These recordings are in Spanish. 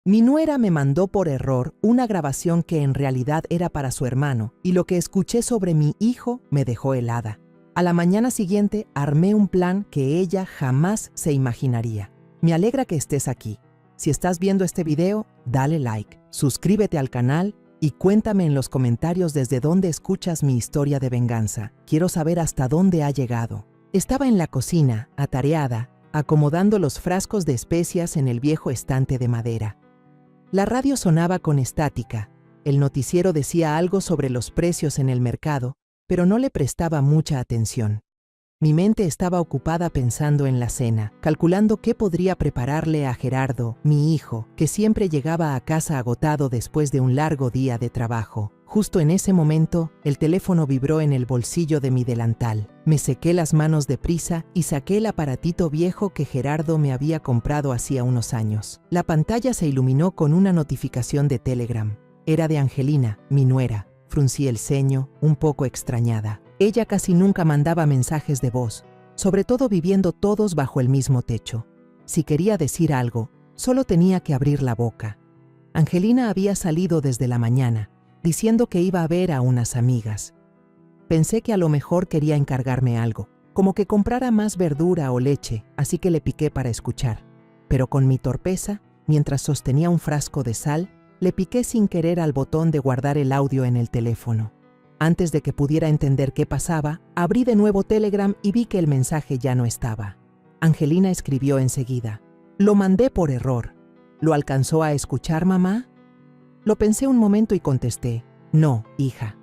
Mi nuera me mandó por error una grabación que en realidad era para su hermano, y lo que escuché sobre mi hijo me dejó helada. A la mañana siguiente armé un plan que ella jamás se imaginaría. Me alegra que estés aquí. Si estás viendo este video, dale like, suscríbete al canal y cuéntame en los comentarios desde dónde escuchas mi historia de venganza. Quiero saber hasta dónde ha llegado. Estaba en la cocina, atareada, acomodando los frascos de especias en el viejo estante de madera. La radio sonaba con estática. El noticiero decía algo sobre los precios en el mercado, pero no le prestaba mucha atención. Mi mente estaba ocupada pensando en la cena, calculando qué podría prepararle a Gerardo, mi hijo, que siempre llegaba a casa agotado después de un largo día de trabajo. Justo en ese momento, el teléfono vibró en el bolsillo de mi delantal. Me sequé las manos deprisa y saqué el aparatito viejo que Gerardo me había comprado hacía unos años. La pantalla se iluminó con una notificación de Telegram. Era de Angelina, mi nuera. Fruncí el ceño, un poco extrañada. Ella casi nunca mandaba mensajes de voz, sobre todo viviendo todos bajo el mismo techo. Si quería decir algo, solo tenía que abrir la boca. Angelina había salido desde la mañana, diciendo que iba a ver a unas amigas. Pensé que a lo mejor quería encargarme algo, como que comprara más verdura o leche, así que le piqué para escuchar. Pero con mi torpeza, mientras sostenía un frasco de sal, le piqué sin querer al botón de guardar el audio en el teléfono. Antes de que pudiera entender qué pasaba, abrí de nuevo Telegram y vi que el mensaje ya no estaba. Angelina escribió enseguida: «Lo mandé por error. ¿Lo alcanzó a escuchar, mamá?». Lo pensé un momento y contesté: «No, hija».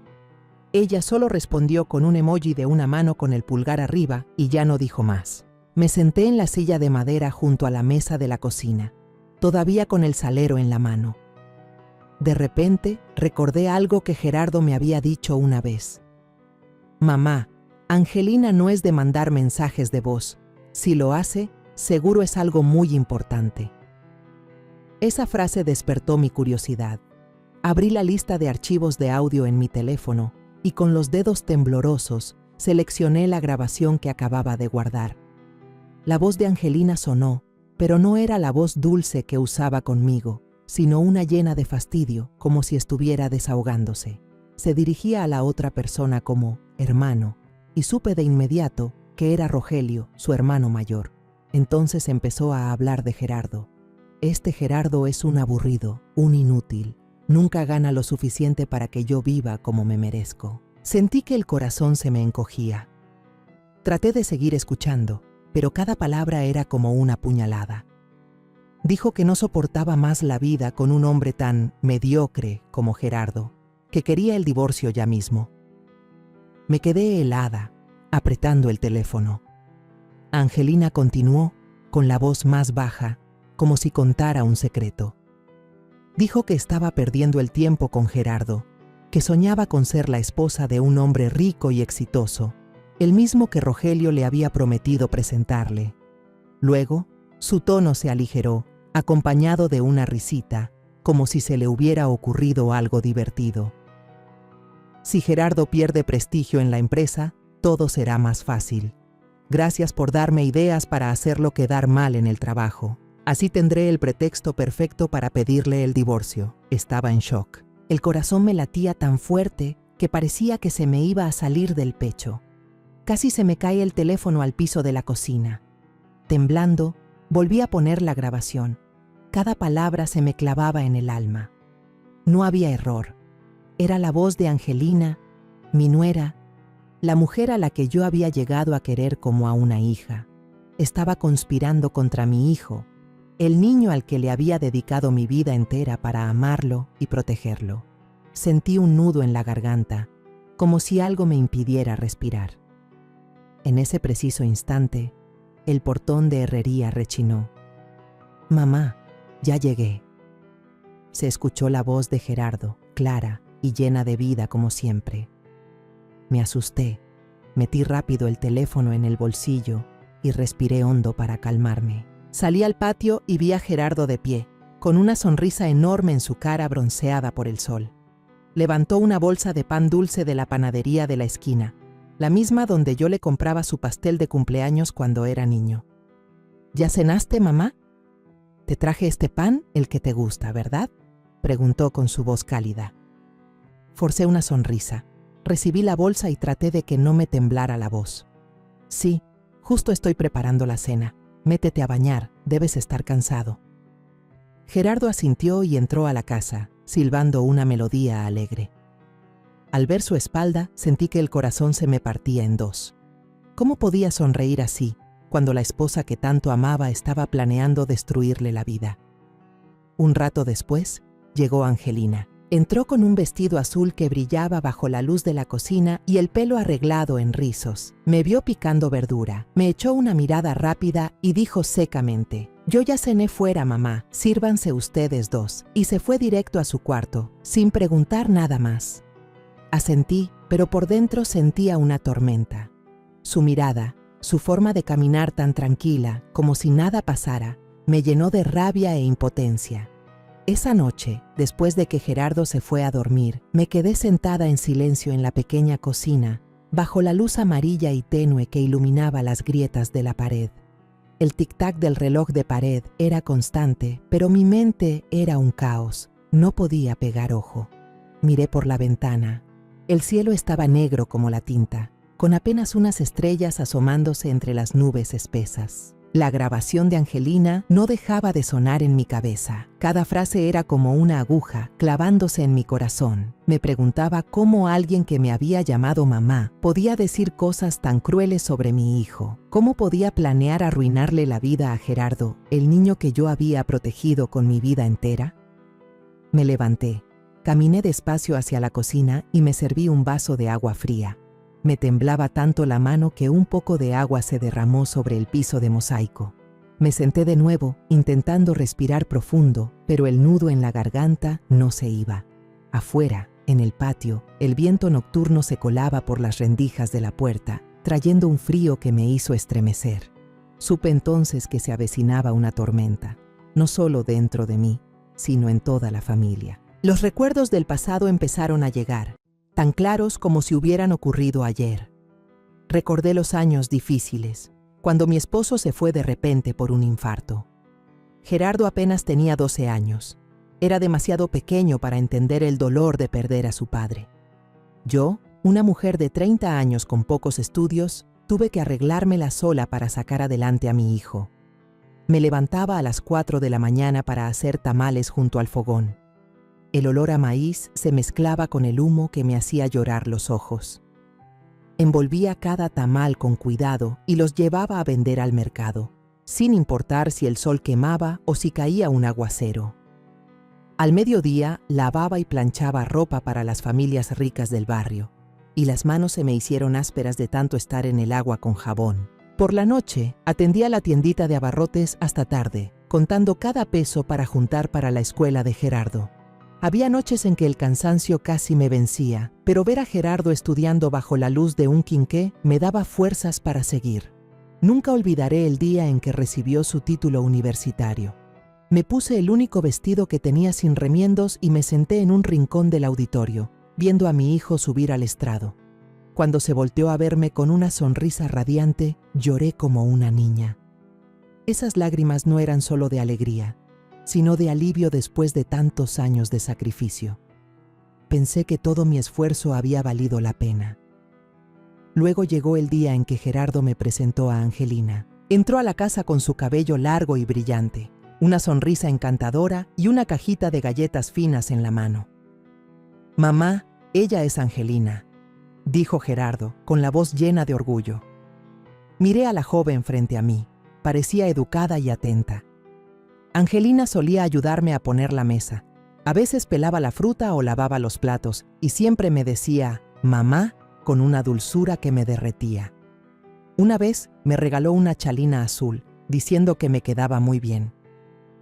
Ella solo respondió con un emoji de una mano con el pulgar arriba y ya no dijo más. Me senté en la silla de madera junto a la mesa de la cocina, todavía con el salero en la mano. De repente, recordé algo que Gerardo me había dicho una vez. «Mamá, Angelina no es de mandar mensajes de voz. Si lo hace, seguro es algo muy importante». Esa frase despertó mi curiosidad. Abrí la lista de archivos de audio en mi teléfono y con los dedos temblorosos seleccioné la grabación que acababa de guardar. La voz de Angelina sonó, pero no era la voz dulce que usaba conmigo, sino una llena de fastidio, como si estuviera desahogándose. Se dirigía a la otra persona como hermano, y supe de inmediato que era Rogelio, su hermano mayor. Entonces empezó a hablar de Gerardo. «Este Gerardo es un aburrido, un inútil. Nunca gana lo suficiente para que yo viva como me merezco». Sentí que el corazón se me encogía. Traté de seguir escuchando, pero cada palabra era como una puñalada. Dijo que no soportaba más la vida con un hombre tan mediocre como Gerardo, que quería el divorcio ya mismo. Me quedé helada, apretando el teléfono. Angelina continuó, con la voz más baja, como si contara un secreto. Dijo que estaba perdiendo el tiempo con Gerardo, que soñaba con ser la esposa de un hombre rico y exitoso, el mismo que Rogelio le había prometido presentarle. Luego, su tono se aligeró, acompañado de una risita, como si se le hubiera ocurrido algo divertido. «Si Gerardo pierde prestigio en la empresa, todo será más fácil. Gracias por darme ideas para hacerlo quedar mal en el trabajo. Así tendré el pretexto perfecto para pedirle el divorcio». Estaba en shock. El corazón me latía tan fuerte que parecía que se me iba a salir del pecho. Casi se me cae el teléfono al piso de la cocina. Temblando, volví a poner la grabación. Cada palabra se me clavaba en el alma. No había error. Era la voz de Angelina, mi nuera, la mujer a la que yo había llegado a querer como a una hija. Estaba conspirando contra mi hijo, el niño al que le había dedicado mi vida entera para amarlo y protegerlo. Sentí un nudo en la garganta, como si algo me impidiera respirar. En ese preciso instante, el portón de herrería rechinó. «Mamá, ya llegué». Se escuchó la voz de Gerardo, clara y llena de vida como siempre. Me asusté, metí rápido el teléfono en el bolsillo y respiré hondo para calmarme. Salí al patio y vi a Gerardo de pie, con una sonrisa enorme en su cara bronceada por el sol. Levantó una bolsa de pan dulce de la panadería de la esquina, la misma donde yo le compraba su pastel de cumpleaños cuando era niño. «¿Ya cenaste, mamá?». «Te traje este pan, el que te gusta, ¿verdad?», preguntó con su voz cálida. Forcé una sonrisa. Recibí la bolsa y traté de que no me temblara la voz. «Sí, justo estoy preparando la cena. Métete a bañar, debes estar cansado». Gerardo asintió y entró a la casa, silbando una melodía alegre. Al ver su espalda, sentí que el corazón se me partía en dos. ¿Cómo podía sonreír así, cuando la esposa que tanto amaba estaba planeando destruirle la vida? Un rato después, llegó Angelina. Entró con un vestido azul que brillaba bajo la luz de la cocina y el pelo arreglado en rizos. Me vio picando verdura, me echó una mirada rápida y dijo secamente: «Yo ya cené fuera, mamá, sírvanse ustedes dos», y se fue directo a su cuarto, sin preguntar nada más. Asentí, pero por dentro sentía una tormenta. Su mirada, su forma de caminar tan tranquila, como si nada pasara, me llenó de rabia e impotencia. Esa noche, después de que Gerardo se fue a dormir, me quedé sentada en silencio en la pequeña cocina, bajo la luz amarilla y tenue que iluminaba las grietas de la pared. El tic-tac del reloj de pared era constante, pero mi mente era un caos. No podía pegar ojo. Miré por la ventana. El cielo estaba negro como la tinta, con apenas unas estrellas asomándose entre las nubes espesas. La grabación de Angelina no dejaba de sonar en mi cabeza. Cada frase era como una aguja clavándose en mi corazón. Me preguntaba cómo alguien que me había llamado mamá podía decir cosas tan crueles sobre mi hijo. ¿Cómo podía planear arruinarle la vida a Gerardo, el niño que yo había protegido con mi vida entera? Me levanté, caminé despacio hacia la cocina y me serví un vaso de agua fría. Me temblaba tanto la mano que un poco de agua se derramó sobre el piso de mosaico. Me senté de nuevo, intentando respirar profundo, pero el nudo en la garganta no se iba. Afuera, en el patio, el viento nocturno se colaba por las rendijas de la puerta, trayendo un frío que me hizo estremecer. Supe entonces que se avecinaba una tormenta, no solo dentro de mí, sino en toda la familia. Los recuerdos del pasado empezaron a llegar, tan claros como si hubieran ocurrido ayer. Recordé los años difíciles, cuando mi esposo se fue de repente por un infarto. Gerardo apenas tenía 12 años. Era demasiado pequeño para entender el dolor de perder a su padre. Yo, una mujer de 30 años con pocos estudios, tuve que arreglármela sola para sacar adelante a mi hijo. Me levantaba a las 4 de la mañana para hacer tamales junto al fogón. El olor a maíz se mezclaba con el humo que me hacía llorar los ojos. Envolvía cada tamal con cuidado y los llevaba a vender al mercado, sin importar si el sol quemaba o si caía un aguacero. Al mediodía lavaba y planchaba ropa para las familias ricas del barrio, y las manos se me hicieron ásperas de tanto estar en el agua con jabón. Por la noche atendía la tiendita de abarrotes hasta tarde, contando cada peso para juntar para la escuela de Gerardo. Había noches en que el cansancio casi me vencía, pero ver a Gerardo estudiando bajo la luz de un quinqué me daba fuerzas para seguir. Nunca olvidaré el día en que recibió su título universitario. Me puse el único vestido que tenía sin remiendos y me senté en un rincón del auditorio, viendo a mi hijo subir al estrado. Cuando se volteó a verme con una sonrisa radiante, lloré como una niña. Esas lágrimas no eran solo de alegría, sino de alivio después de tantos años de sacrificio. Pensé que todo mi esfuerzo había valido la pena. Luego llegó el día en que Gerardo me presentó a Angelina. Entró a la casa con su cabello largo y brillante, una sonrisa encantadora y una cajita de galletas finas en la mano. «Mamá, ella es Angelina», dijo Gerardo, con la voz llena de orgullo. Miré a la joven frente a mí. Parecía educada y atenta. Angelina solía ayudarme a poner la mesa. A veces pelaba la fruta o lavaba los platos, y siempre me decía «mamá» con una dulzura que me derretía. Una vez me regaló una chalina azul, diciendo que me quedaba muy bien.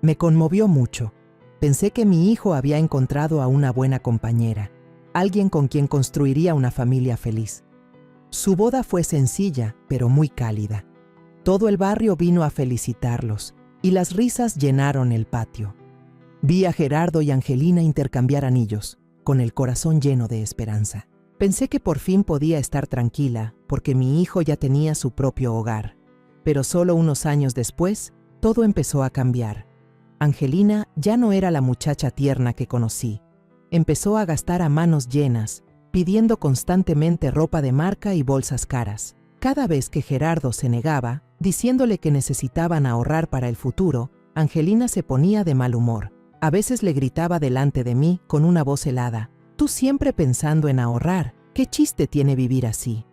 Me conmovió mucho. Pensé que mi hijo había encontrado a una buena compañera, alguien con quien construiría una familia feliz. Su boda fue sencilla, pero muy cálida. Todo el barrio vino a felicitarlos, y las risas llenaron el patio. Vi a Gerardo y Angelina intercambiar anillos, con el corazón lleno de esperanza. Pensé que por fin podía estar tranquila, porque mi hijo ya tenía su propio hogar. Pero solo unos años después, todo empezó a cambiar. Angelina ya no era la muchacha tierna que conocí. Empezó a gastar a manos llenas, pidiendo constantemente ropa de marca y bolsas caras. Cada vez que Gerardo se negaba, diciéndole que necesitaban ahorrar para el futuro, Angelina se ponía de mal humor. A veces le gritaba delante de mí con una voz helada: «Tú siempre pensando en ahorrar, ¿qué chiste tiene vivir así?».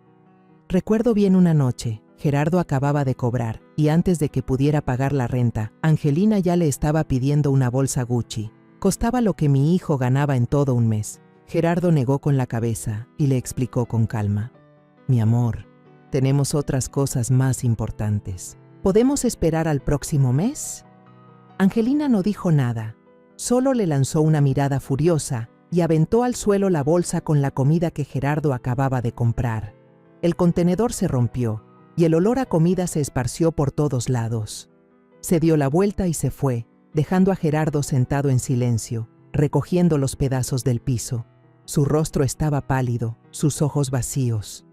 Recuerdo bien una noche, Gerardo acababa de cobrar, y antes de que pudiera pagar la renta, Angelina ya le estaba pidiendo una bolsa Gucci. Costaba lo que mi hijo ganaba en todo un mes. Gerardo negó con la cabeza y le explicó con calma: «Mi amor, tenemos otras cosas más importantes. ¿Podemos esperar al próximo mes?». Angelina no dijo nada, solo le lanzó una mirada furiosa y aventó al suelo la bolsa con la comida que Gerardo acababa de comprar. El contenedor se rompió y el olor a comida se esparció por todos lados. Se dio la vuelta y se fue, dejando a Gerardo sentado en silencio, recogiendo los pedazos del piso. Su rostro estaba pálido, sus ojos vacíos.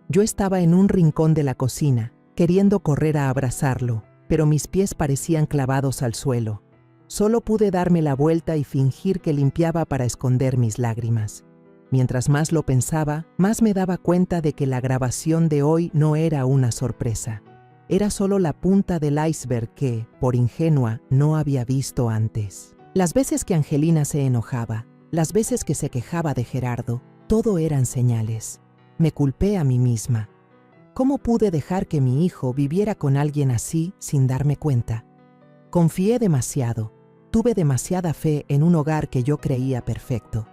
Yo estaba en un rincón de la cocina, queriendo correr a abrazarlo, pero mis pies parecían clavados al suelo. Solo pude darme la vuelta y fingir que limpiaba para esconder mis lágrimas. Mientras más lo pensaba, más me daba cuenta de que la grabación de hoy no era una sorpresa. Era solo la punta del iceberg que, por ingenua, no había visto antes. Las veces que Angelina se enojaba, las veces que se quejaba de Gerardo, todo eran señales. Me culpé a mí misma. ¿Cómo pude dejar que mi hijo viviera con alguien así sin darme cuenta? Confié demasiado. Tuve demasiada fe en un hogar que yo creía perfecto.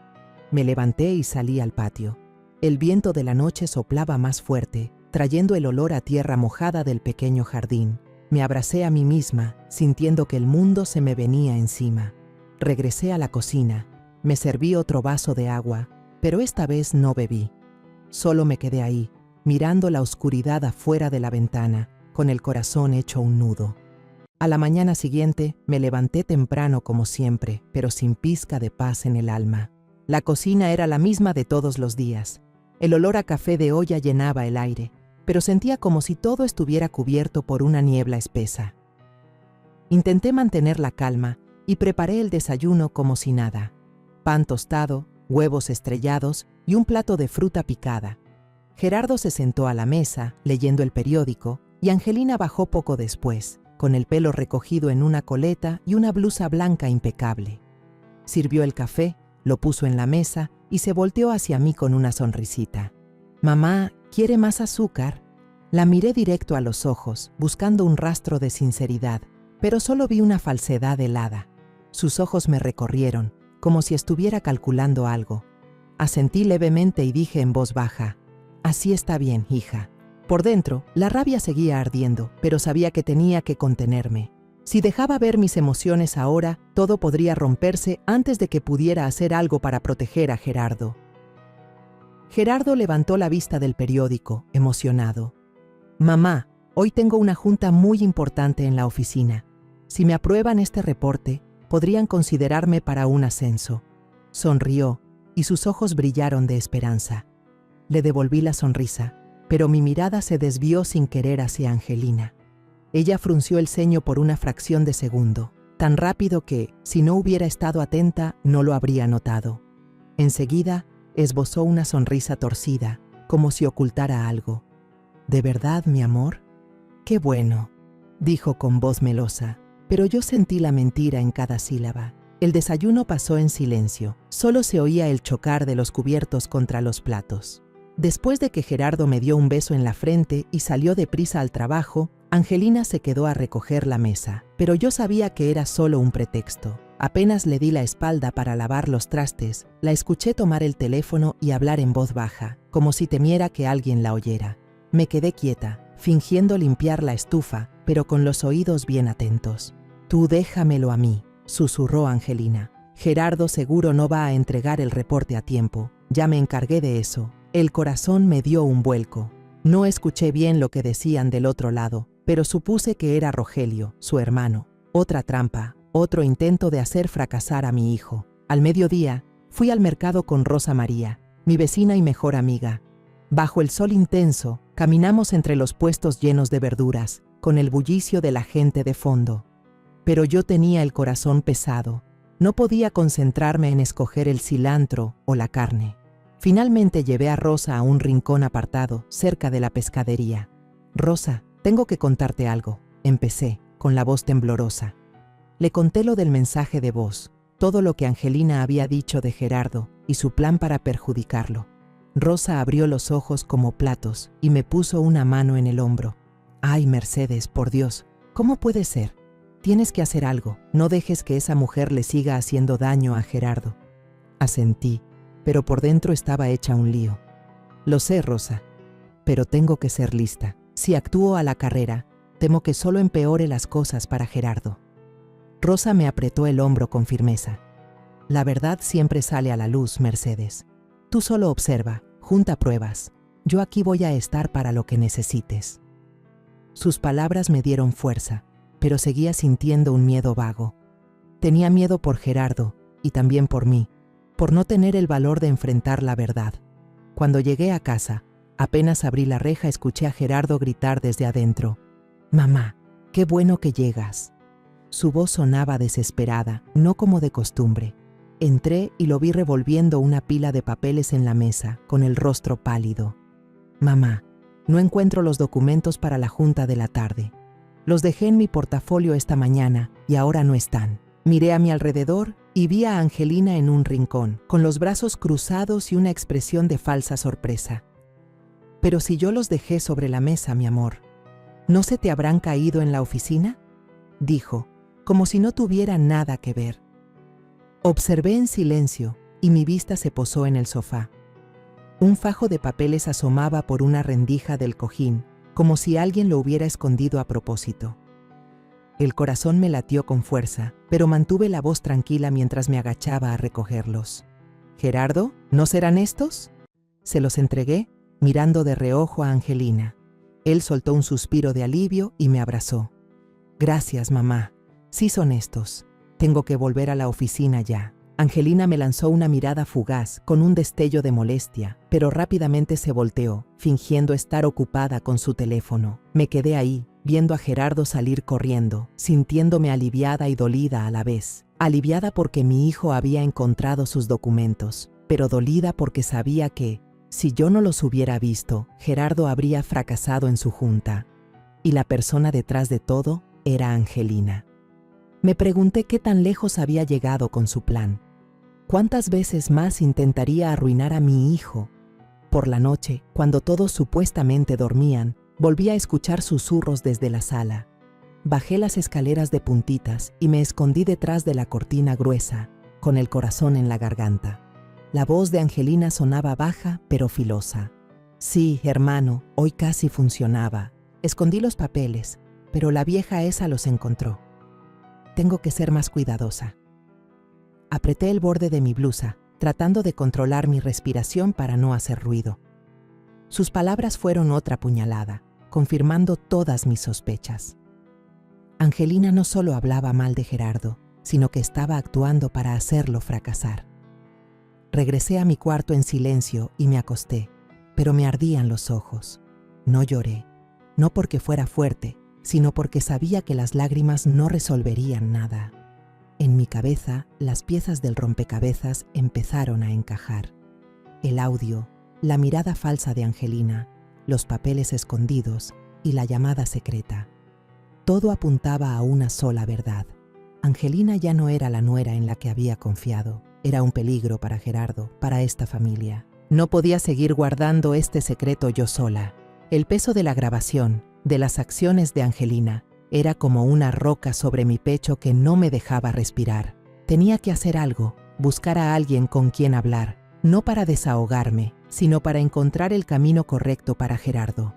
Me levanté y salí al patio. El viento de la noche soplaba más fuerte, trayendo el olor a tierra mojada del pequeño jardín. Me abracé a mí misma, sintiendo que el mundo se me venía encima. Regresé a la cocina. Me serví otro vaso de agua, pero esta vez no bebí. Solo me quedé ahí, mirando la oscuridad afuera de la ventana, con el corazón hecho un nudo. A la mañana siguiente me levanté temprano como siempre, pero sin pizca de paz en el alma. La cocina era la misma de todos los días. El olor a café de olla llenaba el aire, pero sentía como si todo estuviera cubierto por una niebla espesa. Intenté mantener la calma y preparé el desayuno como si nada: pan tostado, huevos estrellados y un plato de fruta picada. Gerardo se sentó a la mesa, leyendo el periódico, y Angelina bajó poco después, con el pelo recogido en una coleta y una blusa blanca impecable. Sirvió el café, lo puso en la mesa y se volteó hacia mí con una sonrisita. «Mamá, ¿quiere más azúcar?». La miré directo a los ojos, buscando un rastro de sinceridad, pero solo vi una falsedad helada. Sus ojos me recorrieron, como si estuviera calculando algo. Asentí levemente y dije en voz baja: «Así está bien, hija». Por dentro, la rabia seguía ardiendo, pero sabía que tenía que contenerme. Si dejaba ver mis emociones ahora, todo podría romperse antes de que pudiera hacer algo para proteger a Gerardo. Gerardo levantó la vista del periódico, emocionado. «Mamá, hoy tengo una junta muy importante en la oficina. Si me aprueban este reporte, podrían considerarme para un ascenso». Sonrió, y sus ojos brillaron de esperanza. Le devolví la sonrisa, pero mi mirada se desvió sin querer hacia Angelina. Ella frunció el ceño por una fracción de segundo, tan rápido que, si no hubiera estado atenta, no lo habría notado. Enseguida, esbozó una sonrisa torcida, como si ocultara algo. «¿De verdad, mi amor?». «Qué bueno», dijo con voz melosa, pero yo sentí la mentira en cada sílaba. El desayuno pasó en silencio, solo se oía el chocar de los cubiertos contra los platos. Después de que Gerardo me dio un beso en la frente y salió deprisa al trabajo, Angelina se quedó a recoger la mesa, pero yo sabía que era solo un pretexto. Apenas le di la espalda para lavar los trastes, la escuché tomar el teléfono y hablar en voz baja, como si temiera que alguien la oyera. Me quedé quieta, fingiendo limpiar la estufa, pero con los oídos bien atentos. «Tú déjamelo a mí», susurró Angelina. «Gerardo seguro no va a entregar el reporte a tiempo. Ya me encargué de eso». El corazón me dio un vuelco. No escuché bien lo que decían del otro lado, pero supuse que era Rogelio, su hermano. Otra trampa, otro intento de hacer fracasar a mi hijo. Al mediodía, fui al mercado con Rosa María, mi vecina y mejor amiga. Bajo el sol intenso, caminamos entre los puestos llenos de verduras, con el bullicio de la gente de fondo. Pero yo tenía el corazón pesado. No podía concentrarme en escoger el cilantro o la carne. Finalmente llevé a Rosa a un rincón apartado, cerca de la pescadería. «Rosa, tengo que contarte algo», empecé, con la voz temblorosa. Le conté lo del mensaje de voz, todo lo que Angelina había dicho de Gerardo y su plan para perjudicarlo. Rosa abrió los ojos como platos y me puso una mano en el hombro. «Ay, Mercedes, por Dios, ¿cómo puede ser? Tienes que hacer algo, no dejes que esa mujer le siga haciendo daño a Gerardo». Asentí, pero por dentro estaba hecha un lío. «Lo sé, Rosa, pero tengo que ser lista. Si actúo a la carrera, temo que solo empeore las cosas para Gerardo». Rosa me apretó el hombro con firmeza. «La verdad siempre sale a la luz, Mercedes. Tú solo observa, junta pruebas. Yo aquí voy a estar para lo que necesites». Sus palabras me dieron fuerza, pero seguía sintiendo un miedo vago. Tenía miedo por Gerardo y también por mí, por no tener el valor de enfrentar la verdad. Cuando llegué a casa, apenas abrí la reja, escuché a Gerardo gritar desde adentro: «Mamá, qué bueno que llegas». Su voz sonaba desesperada, no como de costumbre. Entré y lo vi revolviendo una pila de papeles en la mesa, con el rostro pálido. «Mamá, no encuentro los documentos para la junta de la tarde. Los dejé en mi portafolio esta mañana y ahora no están». Miré a mi alrededor y vi a Angelina en un rincón, con los brazos cruzados y una expresión de falsa sorpresa. «Pero si yo los dejé sobre la mesa, mi amor, ¿no se te habrán caído en la oficina?», dijo, como si no tuviera nada que ver. Observé en silencio y mi vista se posó en el sofá. Un fajo de papeles asomaba por una rendija del cojín, como si alguien lo hubiera escondido a propósito. El corazón me latió con fuerza, pero mantuve la voz tranquila mientras me agachaba a recogerlos. «Gerardo, ¿no serán estos?». Se los entregué, mirando de reojo a Angelina. Él soltó un suspiro de alivio y me abrazó. «Gracias, mamá. Sí son estos. Tengo que volver a la oficina ya». Angelina me lanzó una mirada fugaz, con un destello de molestia, pero rápidamente se volteó, fingiendo estar ocupada con su teléfono. Me quedé ahí, viendo a Gerardo salir corriendo, sintiéndome aliviada y dolida a la vez. Aliviada porque mi hijo había encontrado sus documentos, pero dolida porque sabía que, si yo no los hubiera visto, Gerardo habría fracasado en su junta. Y la persona detrás de todo era Angelina. Me pregunté qué tan lejos había llegado con su plan. ¿Cuántas veces más intentaría arruinar a mi hijo? Por la noche, cuando todos supuestamente dormían, volví a escuchar susurros desde la sala. Bajé las escaleras de puntitas y me escondí detrás de la cortina gruesa, con el corazón en la garganta. La voz de Angelina sonaba baja pero filosa. «Sí, hermano, hoy casi funcionaba. Escondí los papeles, pero la vieja esa los encontró. Tengo que ser más cuidadosa». Apreté el borde de mi blusa, tratando de controlar mi respiración para no hacer ruido. Sus palabras fueron otra puñalada, confirmando todas mis sospechas. Angelina no solo hablaba mal de Gerardo, sino que estaba actuando para hacerlo fracasar. Regresé a mi cuarto en silencio y me acosté, pero me ardían los ojos. No lloré, no porque fuera fuerte, sino porque sabía que las lágrimas no resolverían nada. En mi cabeza, las piezas del rompecabezas empezaron a encajar. El audio, la mirada falsa de Angelina, los papeles escondidos y la llamada secreta. Todo apuntaba a una sola verdad. Angelina ya no era la nuera en la que había confiado. Era un peligro para Gerardo, para esta familia. No podía seguir guardando este secreto yo sola. El peso de la grabación, de las acciones de Angelina, era como una roca sobre mi pecho que no me dejaba respirar. Tenía que hacer algo, buscar a alguien con quien hablar, no para desahogarme, sino para encontrar el camino correcto para Gerardo.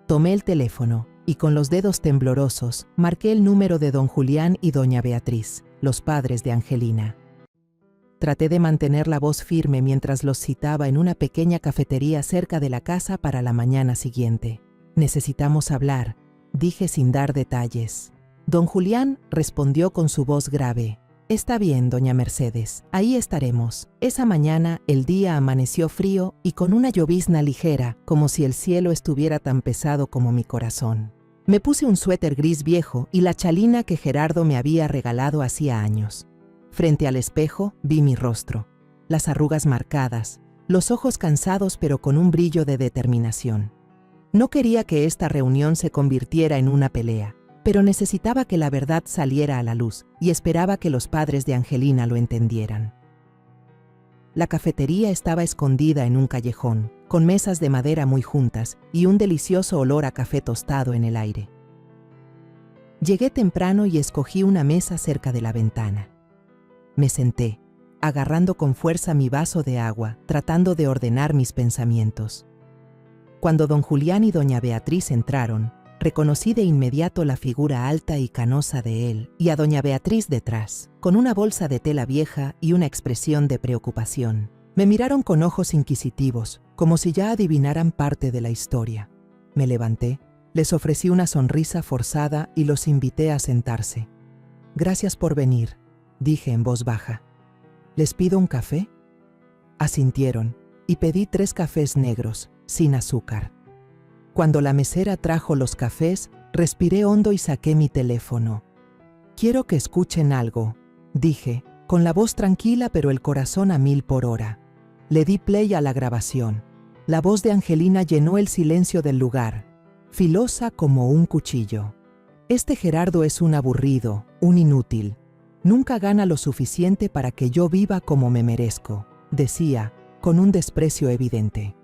Tomé el teléfono y con los dedos temblorosos marqué el número de don Julián y doña Beatriz, los padres de Angelina. Traté de mantener la voz firme mientras los citaba en una pequeña cafetería cerca de la casa para la mañana siguiente. «Necesitamos hablar», dije sin dar detalles. Don Julián respondió con su voz grave. «Está bien, doña Mercedes, ahí estaremos». Esa mañana el día amaneció frío y con una llovizna ligera, como si el cielo estuviera tan pesado como mi corazón. Me puse un suéter gris viejo y la chalina que Gerardo me había regalado hacía años. Frente al espejo vi mi rostro, las arrugas marcadas, los ojos cansados pero con un brillo de determinación. No quería que esta reunión se convirtiera en una pelea, pero necesitaba que la verdad saliera a la luz y esperaba que los padres de Angelina lo entendieran. La cafetería estaba escondida en un callejón, con mesas de madera muy juntas y un delicioso olor a café tostado en el aire. Llegué temprano y escogí una mesa cerca de la ventana. Me senté, agarrando con fuerza mi vaso de agua, tratando de ordenar mis pensamientos. Cuando don Julián y doña Beatriz entraron, reconocí de inmediato la figura alta y canosa de él y a doña Beatriz detrás, con una bolsa de tela vieja y una expresión de preocupación. Me miraron con ojos inquisitivos, como si ya adivinaran parte de la historia. Me levanté, les ofrecí una sonrisa forzada y los invité a sentarse. «Gracias por venir», dije en voz baja. «¿Les pido un café?» Asintieron, y pedí 3 cafés negros, sin azúcar. Cuando la mesera trajo los cafés, respiré hondo y saqué mi teléfono. «Quiero que escuchen algo», dije, con la voz tranquila pero el corazón a 1000 por hora. Le di play a la grabación. La voz de Angelina llenó el silencio del lugar, filosa como un cuchillo. «Este Gerardo es un aburrido, un inútil. Nunca gana lo suficiente para que yo viva como me merezco», decía, con un desprecio evidente.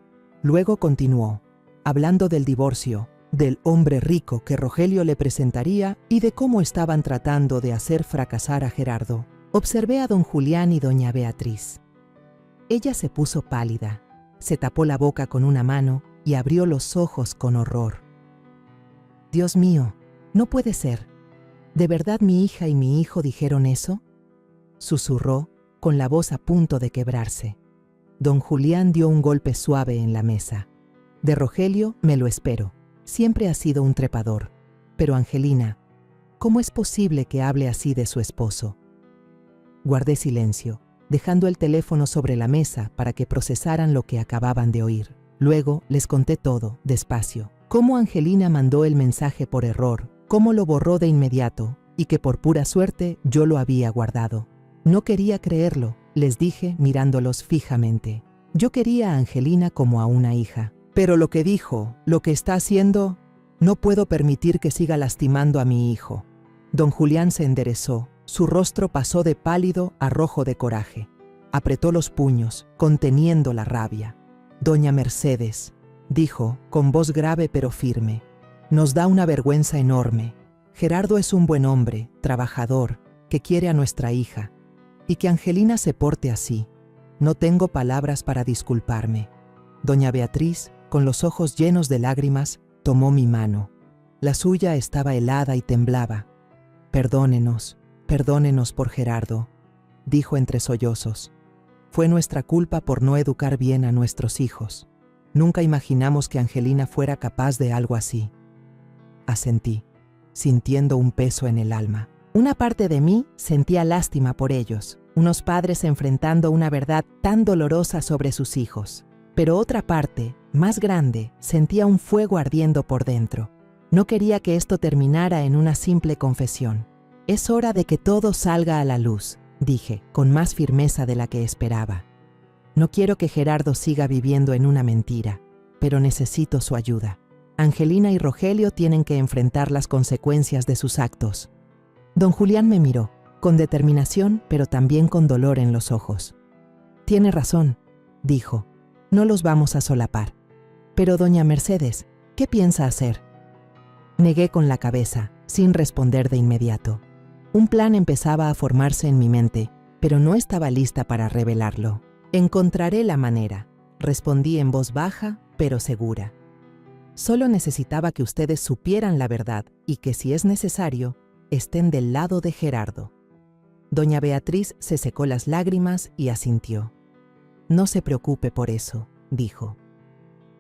Luego continuó, hablando del divorcio, del hombre rico que Rogelio le presentaría y de cómo estaban tratando de hacer fracasar a Gerardo. Observé a don Julián y doña Beatriz. Ella se puso pálida, se tapó la boca con una mano y abrió los ojos con horror. «Dios mío, no puede ser. ¿De verdad mi hija y mi hijo dijeron eso?», susurró, con la voz a punto de quebrarse. Don Julián dio un golpe suave en la mesa. «De Rogelio me lo espero. Siempre ha sido un trepador. Pero Angelina, ¿cómo es posible que hable así de su esposo?». Guardé silencio, dejando el teléfono sobre la mesa para que procesaran lo que acababan de oír. Luego les conté todo, despacio. Cómo Angelina mandó el mensaje por error, cómo lo borró de inmediato y que por pura suerte yo lo había guardado. No quería creerlo, les dije mirándolos fijamente. Yo quería a Angelina como a una hija. Pero lo que dijo, lo que está haciendo, no puedo permitir que siga lastimando a mi hijo. Don Julián se enderezó, su rostro pasó de pálido a rojo de coraje. Apretó los puños, conteniendo la rabia. «Doña Mercedes», dijo, con voz grave pero firme, «nos da una vergüenza enorme. Gerardo es un buen hombre, trabajador, que quiere a nuestra hija. Y que Angelina se porte así. No tengo palabras para disculparme». Doña Beatriz, con los ojos llenos de lágrimas, tomó mi mano. La suya estaba helada y temblaba. «Perdónenos, perdónenos por Gerardo», dijo entre sollozos. «Fue nuestra culpa por no educar bien a nuestros hijos. Nunca imaginamos que Angelina fuera capaz de algo así». Asentí, sintiendo un peso en el alma. Una parte de mí sentía lástima por ellos, unos padres enfrentando una verdad tan dolorosa sobre sus hijos. Pero otra parte, más grande, sentía un fuego ardiendo por dentro. No quería que esto terminara en una simple confesión. «Es hora de que todo salga a la luz», dije, con más firmeza de la que esperaba. «No quiero que Gerardo siga viviendo en una mentira, pero necesito su ayuda. Angelina y Rogelio tienen que enfrentar las consecuencias de sus actos». Don Julián me miró, con determinación, pero también con dolor en los ojos. «Tiene razón», dijo. «No los vamos a solapar. Pero doña Mercedes, ¿qué piensa hacer?». Negué con la cabeza, sin responder de inmediato. Un plan empezaba a formarse en mi mente, pero no estaba lista para revelarlo. «Encontraré la manera», respondí en voz baja, pero segura. «Solo necesitaba que ustedes supieran la verdad y que, si es necesario, estén del lado de Gerardo». Doña Beatriz se secó las lágrimas y asintió. «No se preocupe por eso», dijo.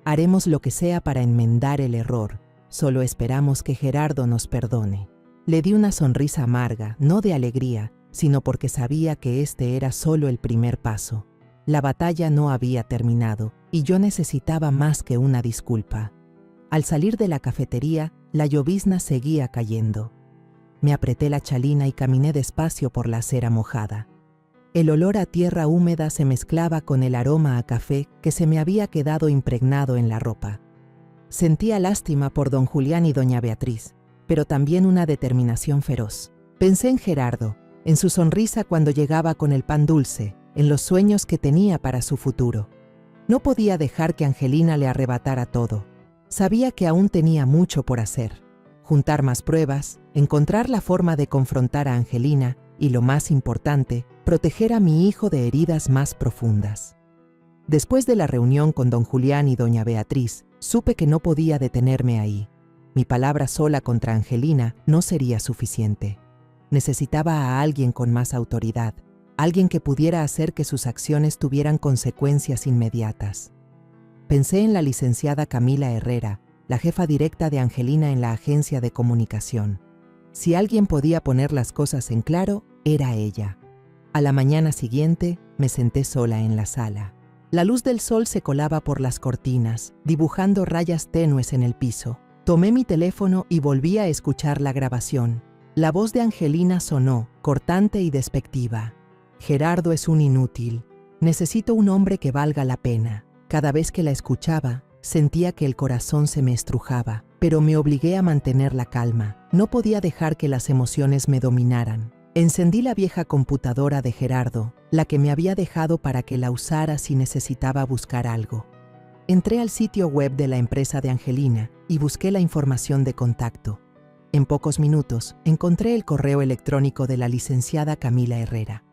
«Haremos lo que sea para enmendar el error. Solo esperamos que Gerardo nos perdone». Le di una sonrisa amarga, no de alegría, sino porque sabía que este era solo el primer paso. La batalla no había terminado y yo necesitaba más que una disculpa. Al salir de la cafetería, la llovizna seguía cayendo. Me apreté la chalina y caminé despacio por la acera mojada. El olor a tierra húmeda se mezclaba con el aroma a café que se me había quedado impregnado en la ropa. Sentía lástima por don Julián y doña Beatriz, pero también una determinación feroz. Pensé en Gerardo, en su sonrisa cuando llegaba con el pan dulce, en los sueños que tenía para su futuro. No podía dejar que Angelina le arrebatara todo. Sabía que aún tenía mucho por hacer. Juntar más pruebas, encontrar la forma de confrontar a Angelina y, lo más importante, proteger a mi hijo de heridas más profundas. Después de la reunión con don Julián y doña Beatriz, supe que no podía detenerme ahí. Mi palabra sola contra Angelina no sería suficiente. Necesitaba a alguien con más autoridad, alguien que pudiera hacer que sus acciones tuvieran consecuencias inmediatas. Pensé en la licenciada Camila Herrera, la jefa directa de Angelina en la agencia de comunicación. Si alguien podía poner las cosas en claro, era ella. A la mañana siguiente, me senté sola en la sala. La luz del sol se colaba por las cortinas, dibujando rayas tenues en el piso. Tomé mi teléfono y volví a escuchar la grabación. La voz de Angelina sonó, cortante y despectiva. Gerardo es un inútil. Necesito un hombre que valga la pena. Cada vez que la escuchaba, sentía que el corazón se me estrujaba, pero me obligué a mantener la calma. No podía dejar que las emociones me dominaran. Encendí la vieja computadora de Gerardo, la que me había dejado para que la usara si necesitaba buscar algo. Entré al sitio web de la empresa de Angelina y busqué la información de contacto. En pocos minutos encontré el correo electrónico de la licenciada Camila Herrera.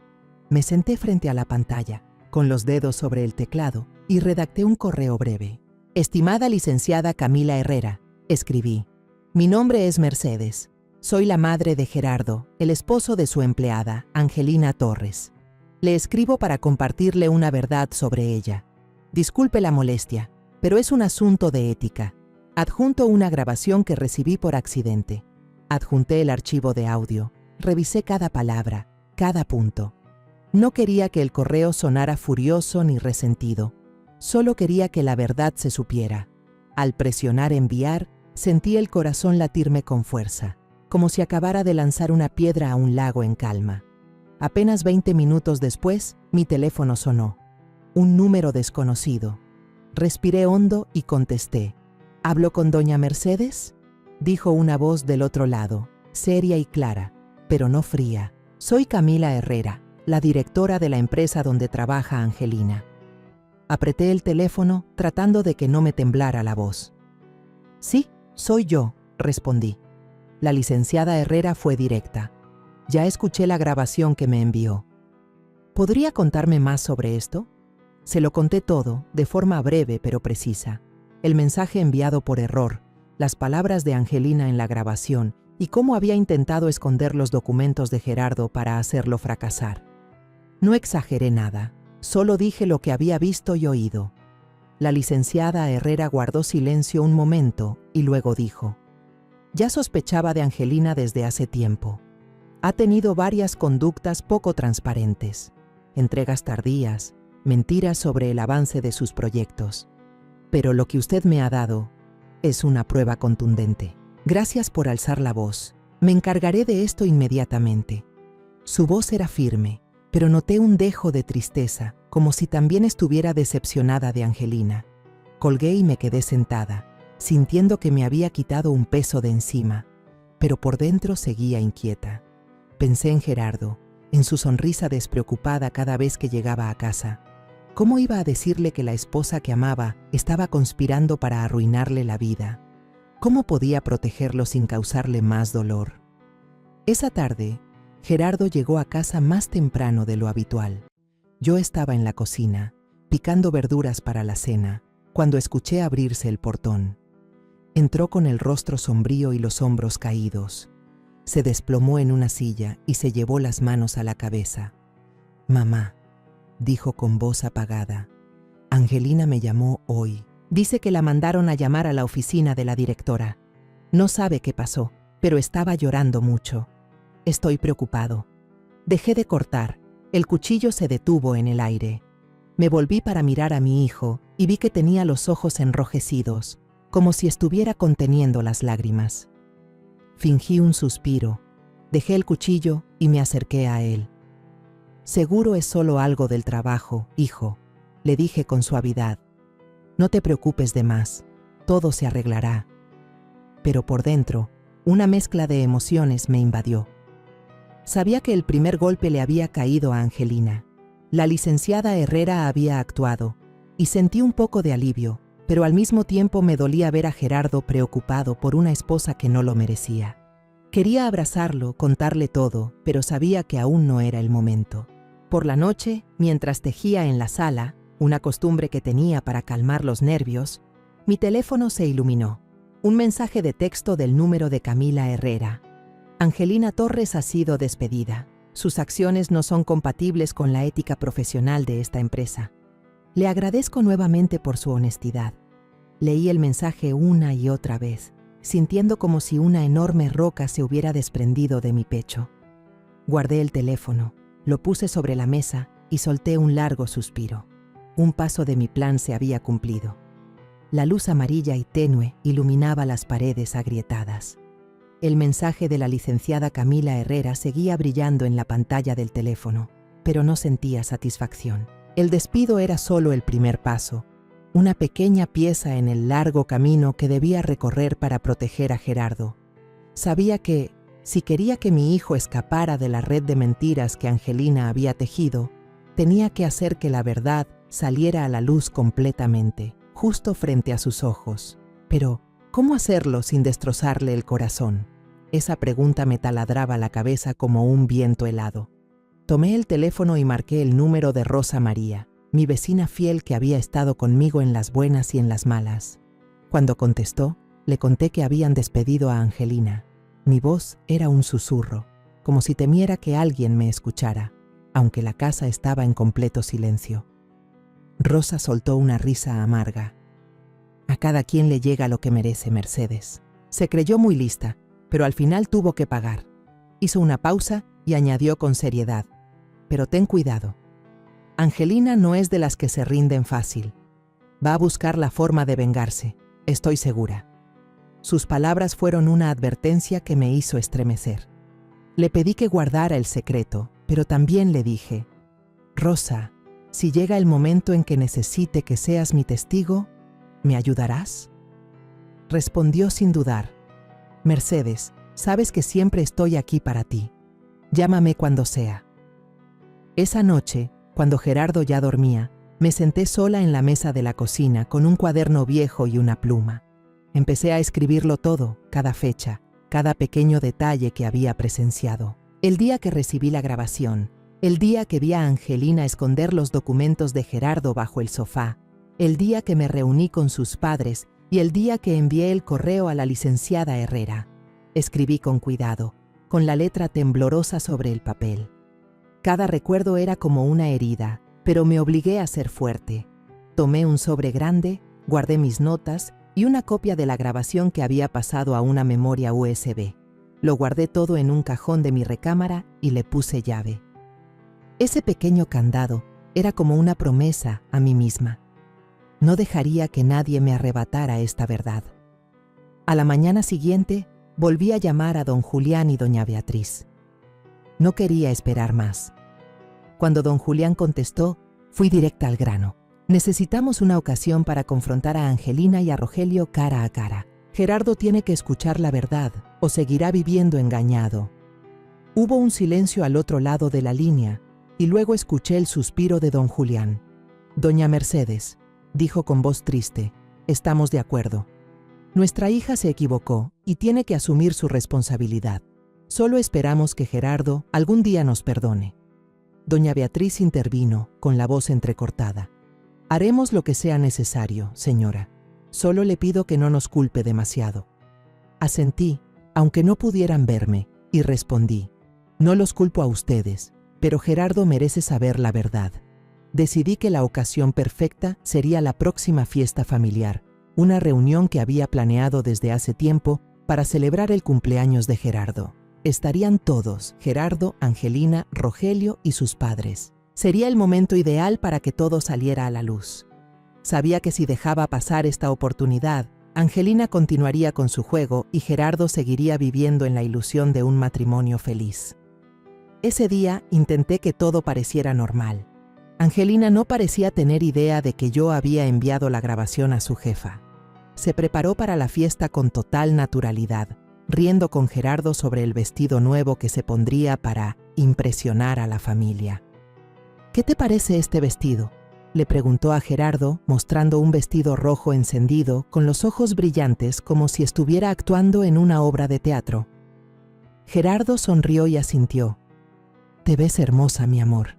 Me senté frente a la pantalla, con los dedos sobre el teclado, y redacté un correo breve. Estimada licenciada Camila Herrera, escribí. Mi nombre es Mercedes. Soy la madre de Gerardo, el esposo de su empleada, Angelina Torres. Le escribo para compartirle una verdad sobre ella. Disculpe la molestia, pero es un asunto de ética. Adjunto una grabación que recibí por accidente. Adjunté el archivo de audio. Revisé cada palabra, cada punto. No quería que el correo sonara furioso ni resentido. Solo quería que la verdad se supiera. Al presionar enviar, sentí el corazón latirme con fuerza, como si acabara de lanzar una piedra a un lago en calma. Apenas 20 minutos después, mi teléfono sonó. Un número desconocido. Respiré hondo y contesté. ¿Hablo con doña Mercedes?, dijo una voz del otro lado, seria y clara, pero no fría. Soy Camila Herrera, la directora de la empresa donde trabaja Angelina. Apreté el teléfono tratando de que no me temblara la voz. Sí, soy yo, respondí. La licenciada Herrera fue directa. Ya escuché la grabación que me envió. ¿Podría contarme más sobre esto? Se lo conté todo, de forma breve pero precisa. El mensaje enviado por error, las palabras de Angelina en la grabación y cómo había intentado esconder los documentos de Gerardo para hacerlo fracasar. No exageré nada, solo dije lo que había visto y oído. La licenciada Herrera guardó silencio un momento y luego dijo: ya sospechaba de Angelina desde hace tiempo. Ha tenido varias conductas poco transparentes, entregas tardías, mentiras sobre el avance de sus proyectos. Pero lo que usted me ha dado es una prueba contundente. Gracias por alzar la voz. Me encargaré de esto inmediatamente. Su voz era firme, pero noté un dejo de tristeza, como si también estuviera decepcionada de Angelina. Colgué y me quedé sentada, sintiendo que me había quitado un peso de encima, pero por dentro seguía inquieta. Pensé en Gerardo, en su sonrisa despreocupada cada vez que llegaba a casa. ¿Cómo iba a decirle que la esposa que amaba estaba conspirando para arruinarle la vida? ¿Cómo podía protegerlo sin causarle más dolor? Esa tarde, Gerardo llegó a casa más temprano de lo habitual. Yo estaba en la cocina, picando verduras para la cena, cuando escuché abrirse el portón. Entró con el rostro sombrío y los hombros caídos. Se desplomó en una silla y se llevó las manos a la cabeza. «Mamá», dijo con voz apagada, «Angelina me llamó hoy. Dice que la mandaron a llamar a la oficina de la directora. No sabe qué pasó, pero estaba llorando mucho. Estoy preocupado». Dejé de cortar. El cuchillo se detuvo en el aire. Me volví para mirar a mi hijo y vi que tenía los ojos enrojecidos. como si estuviera conteniendo las lágrimas. Fingí un suspiro, dejé el cuchillo y me acerqué a él. «Seguro es solo algo del trabajo, hijo», le dije con suavidad. «No te preocupes de más, todo se arreglará». Pero por dentro, una mezcla de emociones me invadió. Sabía que el primer golpe le había caído a Angelina. La licenciada Herrera había actuado, y sentí un poco de alivio, pero al mismo tiempo me dolía ver a Gerardo preocupado por una esposa que no lo merecía. Quería abrazarlo, contarle todo, pero sabía que aún no era el momento. Por la noche, mientras tejía en la sala, una costumbre que tenía para calmar los nervios, mi teléfono se iluminó. Un mensaje de texto del número de Camila Herrera. Angelina Torres ha sido despedida. Sus acciones no son compatibles con la ética profesional de esta empresa. Le agradezco nuevamente por su honestidad. Leí el mensaje una y otra vez, sintiendo como si una enorme roca se hubiera desprendido de mi pecho. Guardé el teléfono, lo puse sobre la mesa y solté un largo suspiro. Un paso de mi plan se había cumplido. La luz amarilla y tenue iluminaba las paredes agrietadas. El mensaje de la licenciada Camila Herrera seguía brillando en la pantalla del teléfono, pero no sentía satisfacción. El despido era solo el primer paso, una pequeña pieza en el largo camino que debía recorrer para proteger a Gerardo. Sabía que, si quería que mi hijo escapara de la red de mentiras que Angelina había tejido, tenía que hacer que la verdad saliera a la luz completamente, justo frente a sus ojos. Pero, ¿cómo hacerlo sin destrozarle el corazón? Esa pregunta me taladraba la cabeza como un viento helado. Tomé el teléfono y marqué el número de Rosa María, mi vecina fiel que había estado conmigo en las buenas y en las malas. Cuando contestó, le conté que habían despedido a Angelina. Mi voz era un susurro, como si temiera que alguien me escuchara, aunque la casa estaba en completo silencio. Rosa soltó una risa amarga. A cada quien le llega lo que merece, Mercedes. Se creyó muy lista, pero al final tuvo que pagar. Hizo una pausa y añadió con seriedad: pero ten cuidado. Angelina no es de las que se rinden fácil. Va a buscar la forma de vengarse, estoy segura. Sus palabras fueron una advertencia que me hizo estremecer. Le pedí que guardara el secreto, pero también le dije: Rosa, si llega el momento en que necesite que seas mi testigo, ¿me ayudarás? Respondió sin dudar: Mercedes, sabes que siempre estoy aquí para ti. Llámame cuando sea. Esa noche, cuando Gerardo ya dormía, me senté sola en la mesa de la cocina con un cuaderno viejo y una pluma. Empecé a escribirlo todo, cada fecha, cada pequeño detalle que había presenciado. El día que recibí la grabación, el día que vi a Angelina esconder los documentos de Gerardo bajo el sofá, el día que me reuní con sus padres y el día que envié el correo a la licenciada Herrera. Escribí con cuidado, con la letra temblorosa sobre el papel. Cada recuerdo era como una herida, pero me obligué a ser fuerte. Tomé un sobre grande, guardé mis notas y una copia de la grabación que había pasado a una memoria USB. Lo guardé todo en un cajón de mi recámara y le puse llave. Ese pequeño candado era como una promesa a mí misma. No dejaría que nadie me arrebatara esta verdad. A la mañana siguiente, volví a llamar a don Julián y doña Beatriz. No quería esperar más. Cuando don Julián contestó, fui directa al grano. Necesitamos una ocasión para confrontar a Angelina y a Rogelio cara a cara. Gerardo tiene que escuchar la verdad o seguirá viviendo engañado. Hubo un silencio al otro lado de la línea y luego escuché el suspiro de don Julián. Doña Mercedes, dijo con voz triste, estamos de acuerdo. Nuestra hija se equivocó y tiene que asumir su responsabilidad. Solo esperamos que Gerardo algún día nos perdone. Doña Beatriz intervino, con la voz entrecortada. Haremos lo que sea necesario, señora. Solo le pido que no nos culpe demasiado. Asentí, aunque no pudieran verme, y respondí: no los culpo a ustedes, pero Gerardo merece saber la verdad. Decidí que la ocasión perfecta sería la próxima fiesta familiar, una reunión que había planeado desde hace tiempo para celebrar el cumpleaños de Gerardo. Estarían todos, Gerardo, Angelina, Rogelio y sus padres. Sería el momento ideal para que todo saliera a la luz. Sabía que si dejaba pasar esta oportunidad, Angelina continuaría con su juego y Gerardo seguiría viviendo en la ilusión de un matrimonio feliz. Ese día intenté que todo pareciera normal. Angelina no parecía tener idea de que yo había enviado la grabación a su jefa. Se preparó para la fiesta con total naturalidad, riendo con Gerardo sobre el vestido nuevo que se pondría para impresionar a la familia. «¿Qué te parece este vestido?», le preguntó a Gerardo, mostrando un vestido rojo encendido con los ojos brillantes como si estuviera actuando en una obra de teatro. Gerardo sonrió y asintió. «Te ves hermosa, mi amor.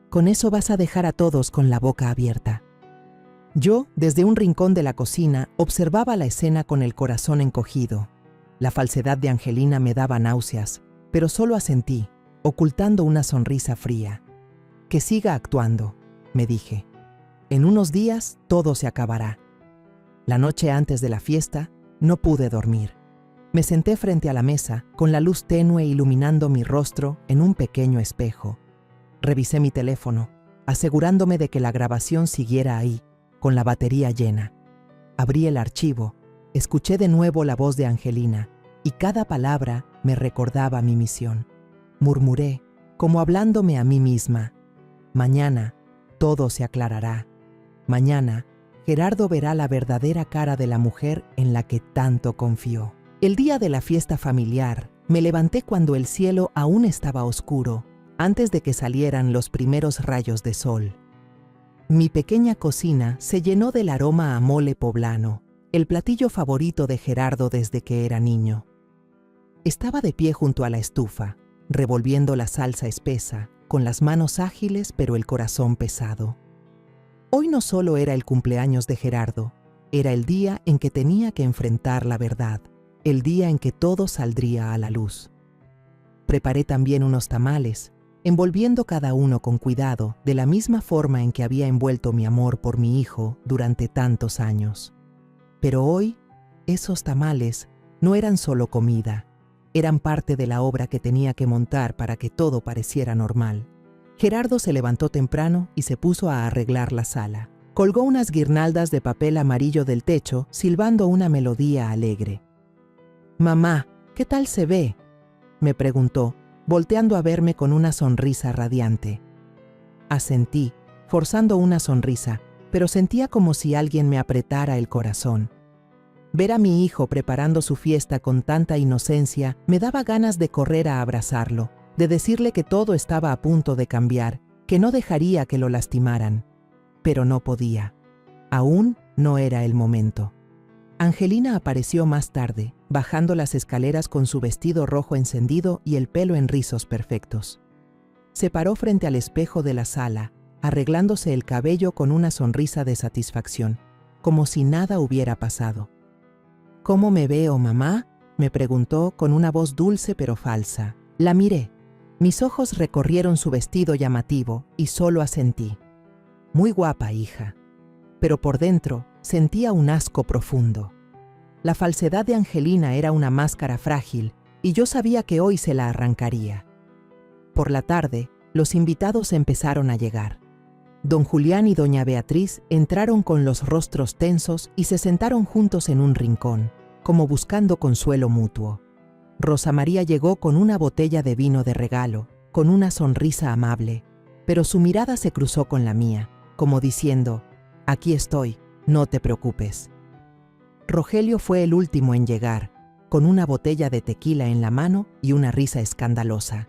Con eso vas a dejar a todos con la boca abierta». Yo, desde un rincón de la cocina, observaba la escena con el corazón encogido. La falsedad de Angelina me daba náuseas, pero solo asentí, ocultando una sonrisa fría. «Que siga actuando», me dije. «En unos días todo se acabará». La noche antes de la fiesta, no pude dormir. Me senté frente a la mesa, con la luz tenue iluminando mi rostro en un pequeño espejo. Revisé mi teléfono, asegurándome de que la grabación siguiera ahí, con la batería llena. Abrí el archivo, escuché de nuevo la voz de Angelina, y cada palabra me recordaba mi misión. Murmuré, como hablándome a mí misma. «Mañana todo se aclarará. Mañana Gerardo verá la verdadera cara de la mujer en la que tanto confió». El día de la fiesta familiar, me levanté cuando el cielo aún estaba oscuro, antes de que salieran los primeros rayos de sol. Mi pequeña cocina se llenó del aroma a mole poblano, el platillo favorito de Gerardo desde que era niño. Estaba de pie junto a la estufa, revolviendo la salsa espesa, con las manos ágiles pero el corazón pesado. Hoy no solo era el cumpleaños de Gerardo, era el día en que tenía que enfrentar la verdad, el día en que todo saldría a la luz. Preparé también unos tamales, envolviendo cada uno con cuidado, de la misma forma en que había envuelto mi amor por mi hijo durante tantos años. Pero hoy, esos tamales no eran solo comida, eran parte de la obra que tenía que montar para que todo pareciera normal. Gerardo se levantó temprano y se puso a arreglar la sala. Colgó unas guirnaldas de papel amarillo del techo, silbando una melodía alegre. «Mamá, ¿qué tal se ve?», me preguntó, volteando a verme con una sonrisa radiante. Asentí, forzando una sonrisa, pero sentía como si alguien me apretara el corazón. Ver a mi hijo preparando su fiesta con tanta inocencia me daba ganas de correr a abrazarlo, de decirle que todo estaba a punto de cambiar, que no dejaría que lo lastimaran. Pero no podía. Aún no era el momento. Angelina apareció más tarde, bajando las escaleras con su vestido rojo encendido y el pelo en rizos perfectos. Se paró frente al espejo de la sala, arreglándose el cabello con una sonrisa de satisfacción, como si nada hubiera pasado. «¿Cómo me veo, mamá?», me preguntó con una voz dulce pero falsa. La miré. Mis ojos recorrieron su vestido llamativo y solo asentí. «Muy guapa, hija». Pero por dentro sentía un asco profundo. La falsedad de Angelina era una máscara frágil y yo sabía que hoy se la arrancaría. Por la tarde, los invitados empezaron a llegar. Don Julián y doña Beatriz entraron con los rostros tensos y se sentaron juntos en un rincón, como buscando consuelo mutuo. Rosa María llegó con una botella de vino de regalo, con una sonrisa amable, pero su mirada se cruzó con la mía, como diciendo: «Aquí estoy, no te preocupes». Rogelio fue el último en llegar, con una botella de tequila en la mano y una risa escandalosa.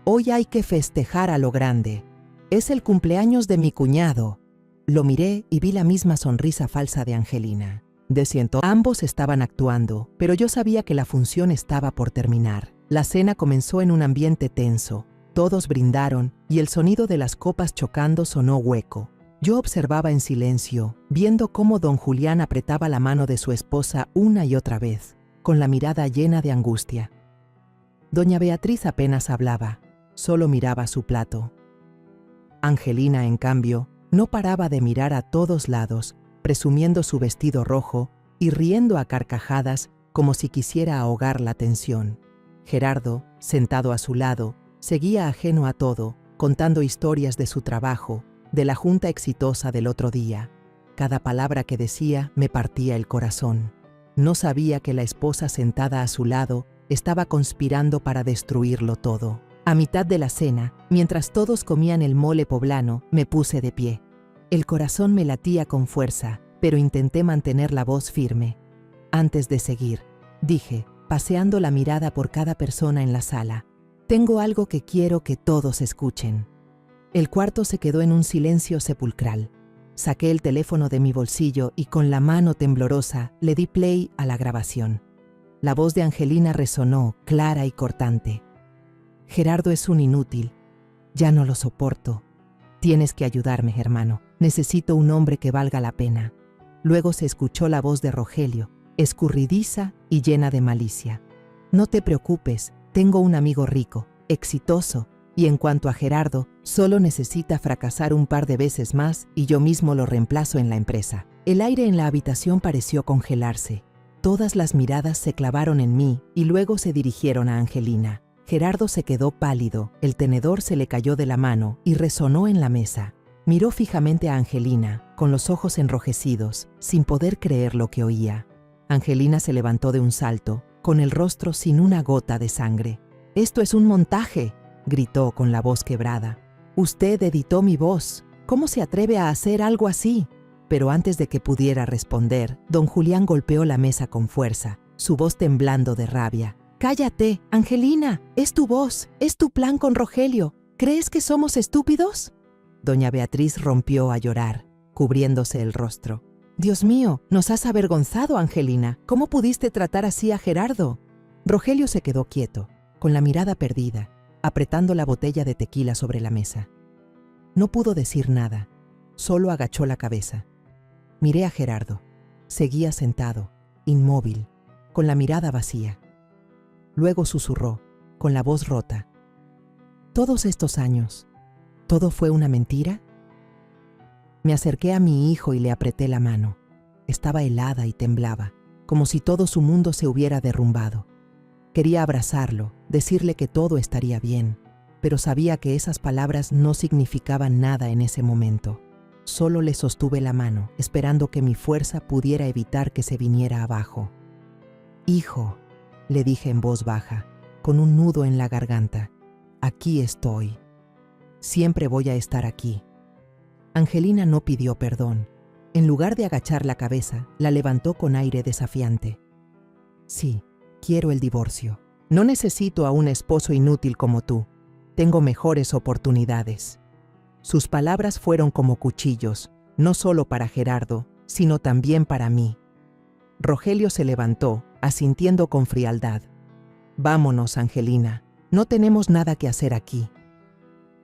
«Hoy hay que festejar a lo grande. Es el cumpleaños de mi cuñado». Lo miré y vi la misma sonrisa falsa de Angelina. De ciento, ambos estaban actuando, pero yo sabía que la función estaba por terminar. La cena comenzó en un ambiente tenso. Todos brindaron y el sonido de las copas chocando sonó hueco. Yo observaba en silencio, viendo cómo don Julián apretaba la mano de su esposa una y otra vez, con la mirada llena de angustia. Doña Beatriz apenas hablaba, solo miraba su plato. Angelina, en cambio, no paraba de mirar a todos lados, presumiendo su vestido rojo y riendo a carcajadas como si quisiera ahogar la tensión. Gerardo, sentado a su lado, seguía ajeno a todo, contando historias de su trabajo, de la junta exitosa del otro día. Cada palabra que decía me partía el corazón. No sabía que la esposa sentada a su lado estaba conspirando para destruirlo todo. A mitad de la cena, mientras todos comían el mole poblano, me puse de pie. El corazón me latía con fuerza, pero intenté mantener la voz firme. Antes de seguir, dije, paseando la mirada por cada persona en la sala, tengo algo que quiero que todos escuchen. El cuarto se quedó en un silencio sepulcral. Saqué el teléfono de mi bolsillo y con la mano temblorosa le di play a la grabación. La voz de Angelina resonó, clara y cortante. Gerardo es un inútil. Ya no lo soporto. Tienes que ayudarme, hermano. Necesito un hombre que valga la pena. Luego se escuchó la voz de Rogelio, escurridiza y llena de malicia. No te preocupes, tengo un amigo rico, exitoso, y en cuanto a Gerardo, solo necesita fracasar un par de veces más y yo mismo lo reemplazo en la empresa. El aire en la habitación pareció congelarse. Todas las miradas se clavaron en mí y luego se dirigieron a Angelina. Gerardo se quedó pálido, el tenedor se le cayó de la mano y resonó en la mesa. Miró fijamente a Angelina, con los ojos enrojecidos, sin poder creer lo que oía. Angelina se levantó de un salto, con el rostro sin una gota de sangre. «¡Esto es un montaje!», gritó con la voz quebrada. «Usted editó mi voz. ¿Cómo se atreve a hacer algo así?». Pero antes de que pudiera responder, don Julián golpeó la mesa con fuerza, su voz temblando de rabia. «¡Cállate, Angelina! Es tu voz, es tu plan con Rogelio. ¿Crees que somos estúpidos?». Doña Beatriz rompió a llorar, cubriéndose el rostro. «Dios mío, nos has avergonzado, Angelina. ¿Cómo pudiste tratar así a Gerardo?». Rogelio se quedó quieto, con la mirada perdida, apretando la botella de tequila sobre la mesa. No pudo decir nada, solo agachó la cabeza. Miré a Gerardo. Seguía sentado, inmóvil, con la mirada vacía. Luego susurró, con la voz rota. «¿Todos estos años, todo fue una mentira?». Me acerqué a mi hijo y le apreté la mano. Estaba helada y temblaba, como si todo su mundo se hubiera derrumbado. Quería abrazarlo, decirle que todo estaría bien, pero sabía que esas palabras no significaban nada en ese momento. Solo le sostuve la mano, esperando que mi fuerza pudiera evitar que se viniera abajo. «Hijo», le dije en voz baja, con un nudo en la garganta, «aquí estoy. Siempre voy a estar aquí». Angelina no pidió perdón. En lugar de agachar la cabeza, la levantó con aire desafiante. «Sí, quiero el divorcio. No necesito a un esposo inútil como tú. Tengo mejores oportunidades». Sus palabras fueron como cuchillos, no solo para Gerardo, sino también para mí. Rogelio se levantó, asintiendo con frialdad. «Vámonos, Angelina. No tenemos nada que hacer aquí».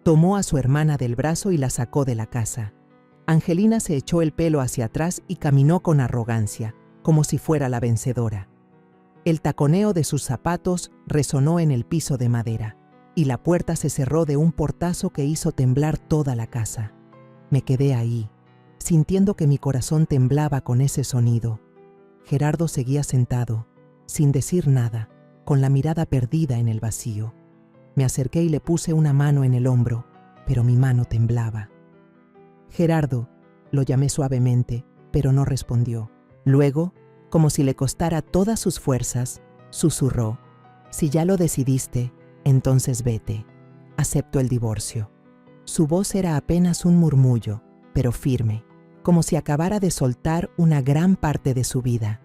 Tomó a su hermana del brazo y la sacó de la casa. Angelina se echó el pelo hacia atrás y caminó con arrogancia, como si fuera la vencedora. El taconeo de sus zapatos resonó en el piso de madera, y la puerta se cerró de un portazo que hizo temblar toda la casa. Me quedé ahí, sintiendo que mi corazón temblaba con ese sonido. Gerardo seguía sentado, sin decir nada, con la mirada perdida en el vacío. Me acerqué y le puse una mano en el hombro, pero mi mano temblaba. «Gerardo», lo llamé suavemente, pero no respondió. Luego, como si le costara todas sus fuerzas, susurró: «Si ya lo decidiste, entonces vete. Acepto el divorcio». Su voz era apenas un murmullo, pero firme, como si acabara de soltar una gran parte de su vida.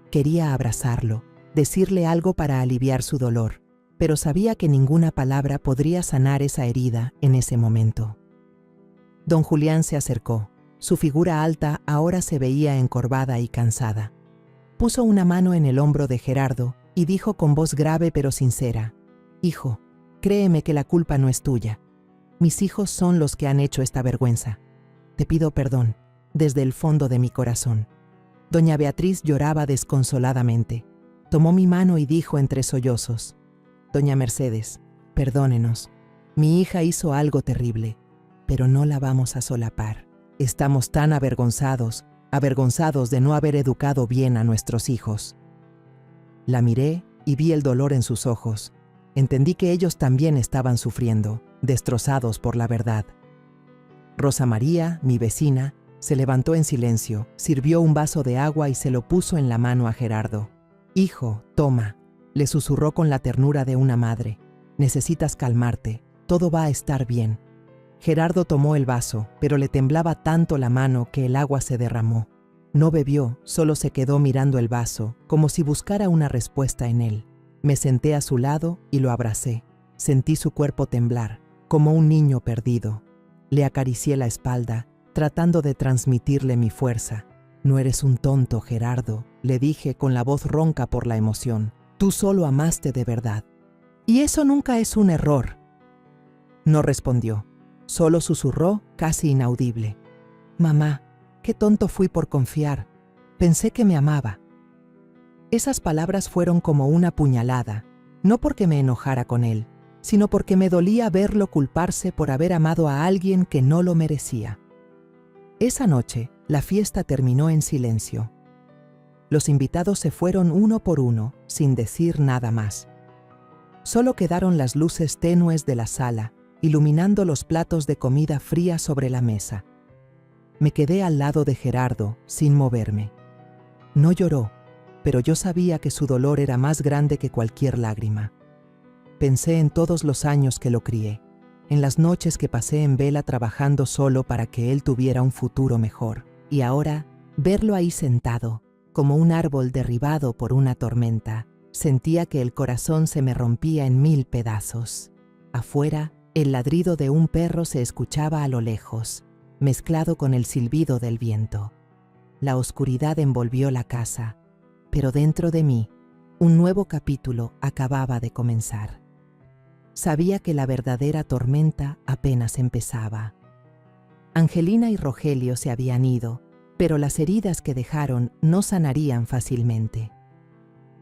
Quería abrazarlo, decirle algo para aliviar su dolor, pero sabía que ninguna palabra podría sanar esa herida en ese momento. Don Julián se acercó. Su figura alta ahora se veía encorvada y cansada. Puso una mano en el hombro de Gerardo y dijo con voz grave pero sincera: «Hijo, créeme que la culpa no es tuya. Mis hijos son los que han hecho esta vergüenza. Te pido perdón, desde el fondo de mi corazón». Doña Beatriz lloraba desconsoladamente. Tomó mi mano y dijo entre sollozos: «Doña Mercedes, perdónenos. Mi hija hizo algo terrible, pero no la vamos a solapar. Estamos tan avergonzados de no haber educado bien a nuestros hijos». La miré y vi el dolor en sus ojos. Entendí que ellos también estaban sufriendo, destrozados por la verdad. Rosa María, mi vecina, Se levantó en silencio, sirvió un vaso de agua y se lo puso en la mano a Gerardo. «Hijo, toma», le susurró con la ternura de una madre. «Necesitas calmarte, todo va a estar bien». Gerardo tomó el vaso, pero le temblaba tanto la mano que el agua se derramó. No bebió, solo se quedó mirando el vaso, como si buscara una respuesta en él. Me senté a su lado y lo abracé. Sentí su cuerpo temblar, como un niño perdido. Le acaricié la espalda, tratando de transmitirle mi fuerza. «No eres un tonto, Gerardo», le dije con la voz ronca por la emoción. «Tú solo amaste de verdad. Y eso nunca es un error». No respondió, solo susurró, casi inaudible. «Mamá, qué tonto fui por confiar. Pensé que me amaba». Esas palabras fueron como una puñalada, no porque me enojara con él, sino porque me dolía verlo culparse por haber amado a alguien que no lo merecía. Esa noche, la fiesta terminó en silencio. Los invitados se fueron uno por uno, sin decir nada más. Solo quedaron las luces tenues de la sala, iluminando los platos de comida fría sobre la mesa. Me quedé al lado de Gerardo, sin moverme. No lloró, pero yo sabía que su dolor era más grande que cualquier lágrima. Pensé en todos los años que lo crié, en las noches que pasé en vela trabajando solo para que él tuviera un futuro mejor. Y ahora, verlo ahí sentado, como un árbol derribado por una tormenta, sentía que el corazón se me rompía en 1000 pedazos. Afuera, el ladrido de un perro se escuchaba a lo lejos, mezclado con el silbido del viento. La oscuridad envolvió la casa, pero dentro de mí, un nuevo capítulo acababa de comenzar. Sabía que la verdadera tormenta apenas empezaba. Angelina y Rogelio se habían ido, pero las heridas que dejaron no sanarían fácilmente.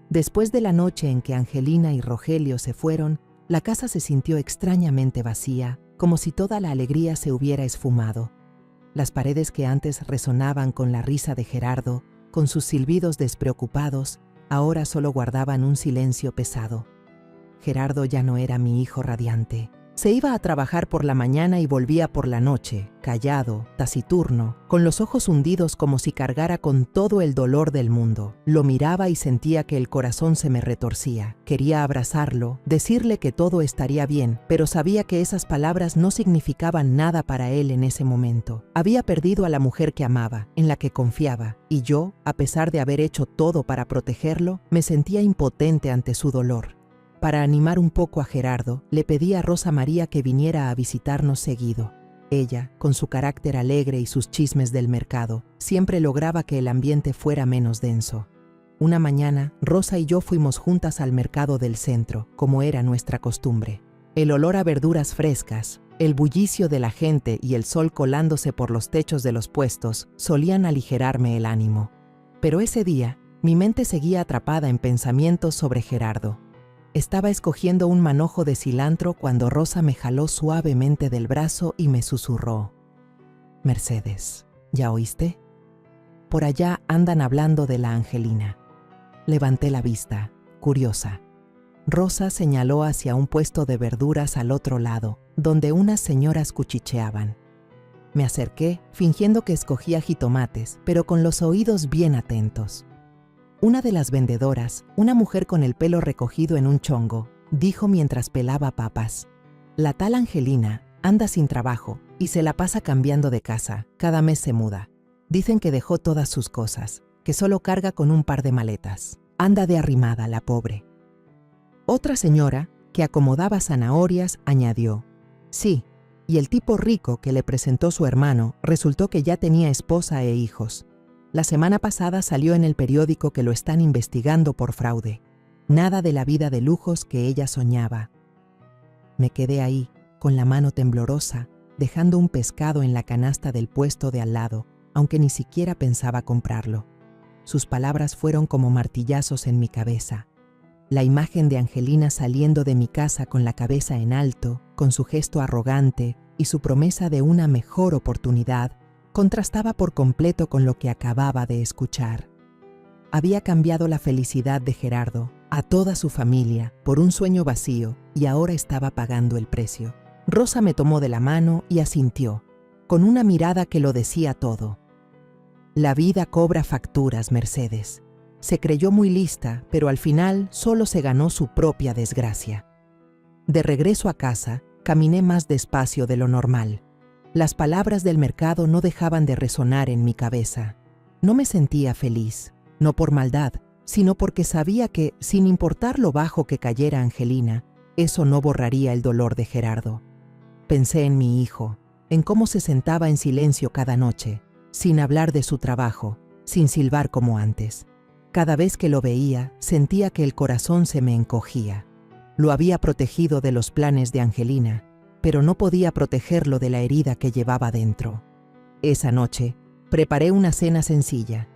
Después de la noche en que Angelina y Rogelio se fueron, la casa se sintió extrañamente vacía, como si toda la alegría se hubiera esfumado. Las paredes que antes resonaban con la risa de Gerardo, con sus silbidos despreocupados, ahora solo guardaban un silencio pesado. Gerardo ya no era mi hijo radiante. Se iba a trabajar por la mañana y volvía por la noche, callado, taciturno, con los ojos hundidos como si cargara con todo el dolor del mundo. Lo miraba y sentía que el corazón se me retorcía. Quería abrazarlo, decirle que todo estaría bien, pero sabía que esas palabras no significaban nada para él en ese momento. Había perdido a la mujer que amaba, en la que confiaba, y yo, a pesar de haber hecho todo para protegerlo, me sentía impotente ante su dolor. Para animar un poco a Gerardo, le pedí a Rosa María que viniera a visitarnos seguido. Ella, con su carácter alegre y sus chismes del mercado, siempre lograba que el ambiente fuera menos denso. Una mañana, Rosa y yo fuimos juntas al mercado del centro, como era nuestra costumbre. El olor a verduras frescas, el bullicio de la gente y el sol colándose por los techos de los puestos solían aligerarme el ánimo. Pero ese día, mi mente seguía atrapada en pensamientos sobre Gerardo. Estaba escogiendo un manojo de cilantro cuando Rosa me jaló suavemente del brazo y me susurró: «Mercedes, ¿ya oíste? Por allá andan hablando de la Angelina». Levanté la vista, curiosa. Rosa señaló hacia un puesto de verduras al otro lado, donde unas señoras cuchicheaban. Me acerqué, fingiendo que escogía jitomates, pero con los oídos bien atentos. Una de las vendedoras, una mujer con el pelo recogido en un chongo, dijo mientras pelaba papas: «La tal Angelina anda sin trabajo y se la pasa cambiando de casa, cada mes se muda. Dicen que dejó todas sus cosas, que solo carga con un par de maletas. Anda de arrimada la pobre». Otra señora, que acomodaba zanahorias, añadió: «Sí, y el tipo rico que le presentó su hermano resultó que ya tenía esposa e hijos. La semana pasada salió en el periódico que lo están investigando por fraude. Nada de la vida de lujos que ella soñaba». Me quedé ahí, con la mano temblorosa, dejando un pescado en la canasta del puesto de al lado, aunque ni siquiera pensaba comprarlo. Sus palabras fueron como martillazos en mi cabeza. La imagen de Angelina saliendo de mi casa con la cabeza en alto, con su gesto arrogante y su promesa de una mejor oportunidad, contrastaba por completo con lo que acababa de escuchar. Había cambiado la felicidad de Gerardo, a toda su familia, por un sueño vacío, y ahora estaba pagando el precio. Rosa me tomó de la mano y asintió, con una mirada que lo decía todo. La vida cobra facturas, Mercedes. Se creyó muy lista, pero al final solo se ganó su propia desgracia. De regreso a casa, caminé más despacio de lo normal. Las palabras del mercado no dejaban de resonar en mi cabeza. No me sentía feliz, no por maldad, sino porque sabía que, sin importar lo bajo que cayera Angelina, eso no borraría el dolor de Gerardo. Pensé en mi hijo, en cómo se sentaba en silencio cada noche, sin hablar de su trabajo, sin silbar como antes. Cada vez que lo veía, sentía que el corazón se me encogía. Lo había protegido de los planes de Angelina, pero no podía protegerlo de la herida que llevaba dentro. Esa noche, preparé una cena sencilla: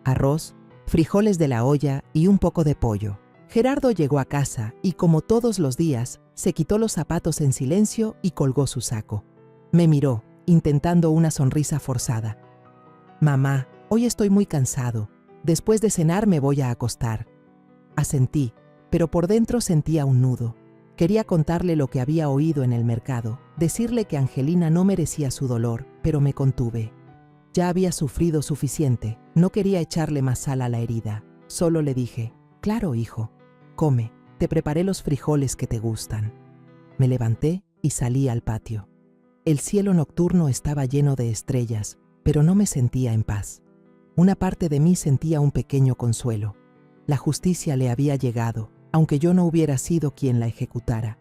arroz, frijoles de la olla y un poco de pollo. Gerardo llegó a casa y, como todos los días, se quitó los zapatos en silencio y colgó su saco. Me miró, intentando una sonrisa forzada. «Mamá, hoy estoy muy cansado. Después de cenar me voy a acostar». Asentí, pero por dentro sentía un nudo. Quería contarle lo que había oído en el mercado, decirle que Angelina no merecía su dolor, pero me contuve. Ya había sufrido suficiente, no quería echarle más sal a la herida. Solo le dije: «Claro, hijo, come, te preparé los frijoles que te gustan». Me levanté y salí al patio. El cielo nocturno estaba lleno de estrellas, pero no me sentía en paz. Una parte de mí sentía un pequeño consuelo. La justicia le había llegado, aunque yo no hubiera sido quien la ejecutara.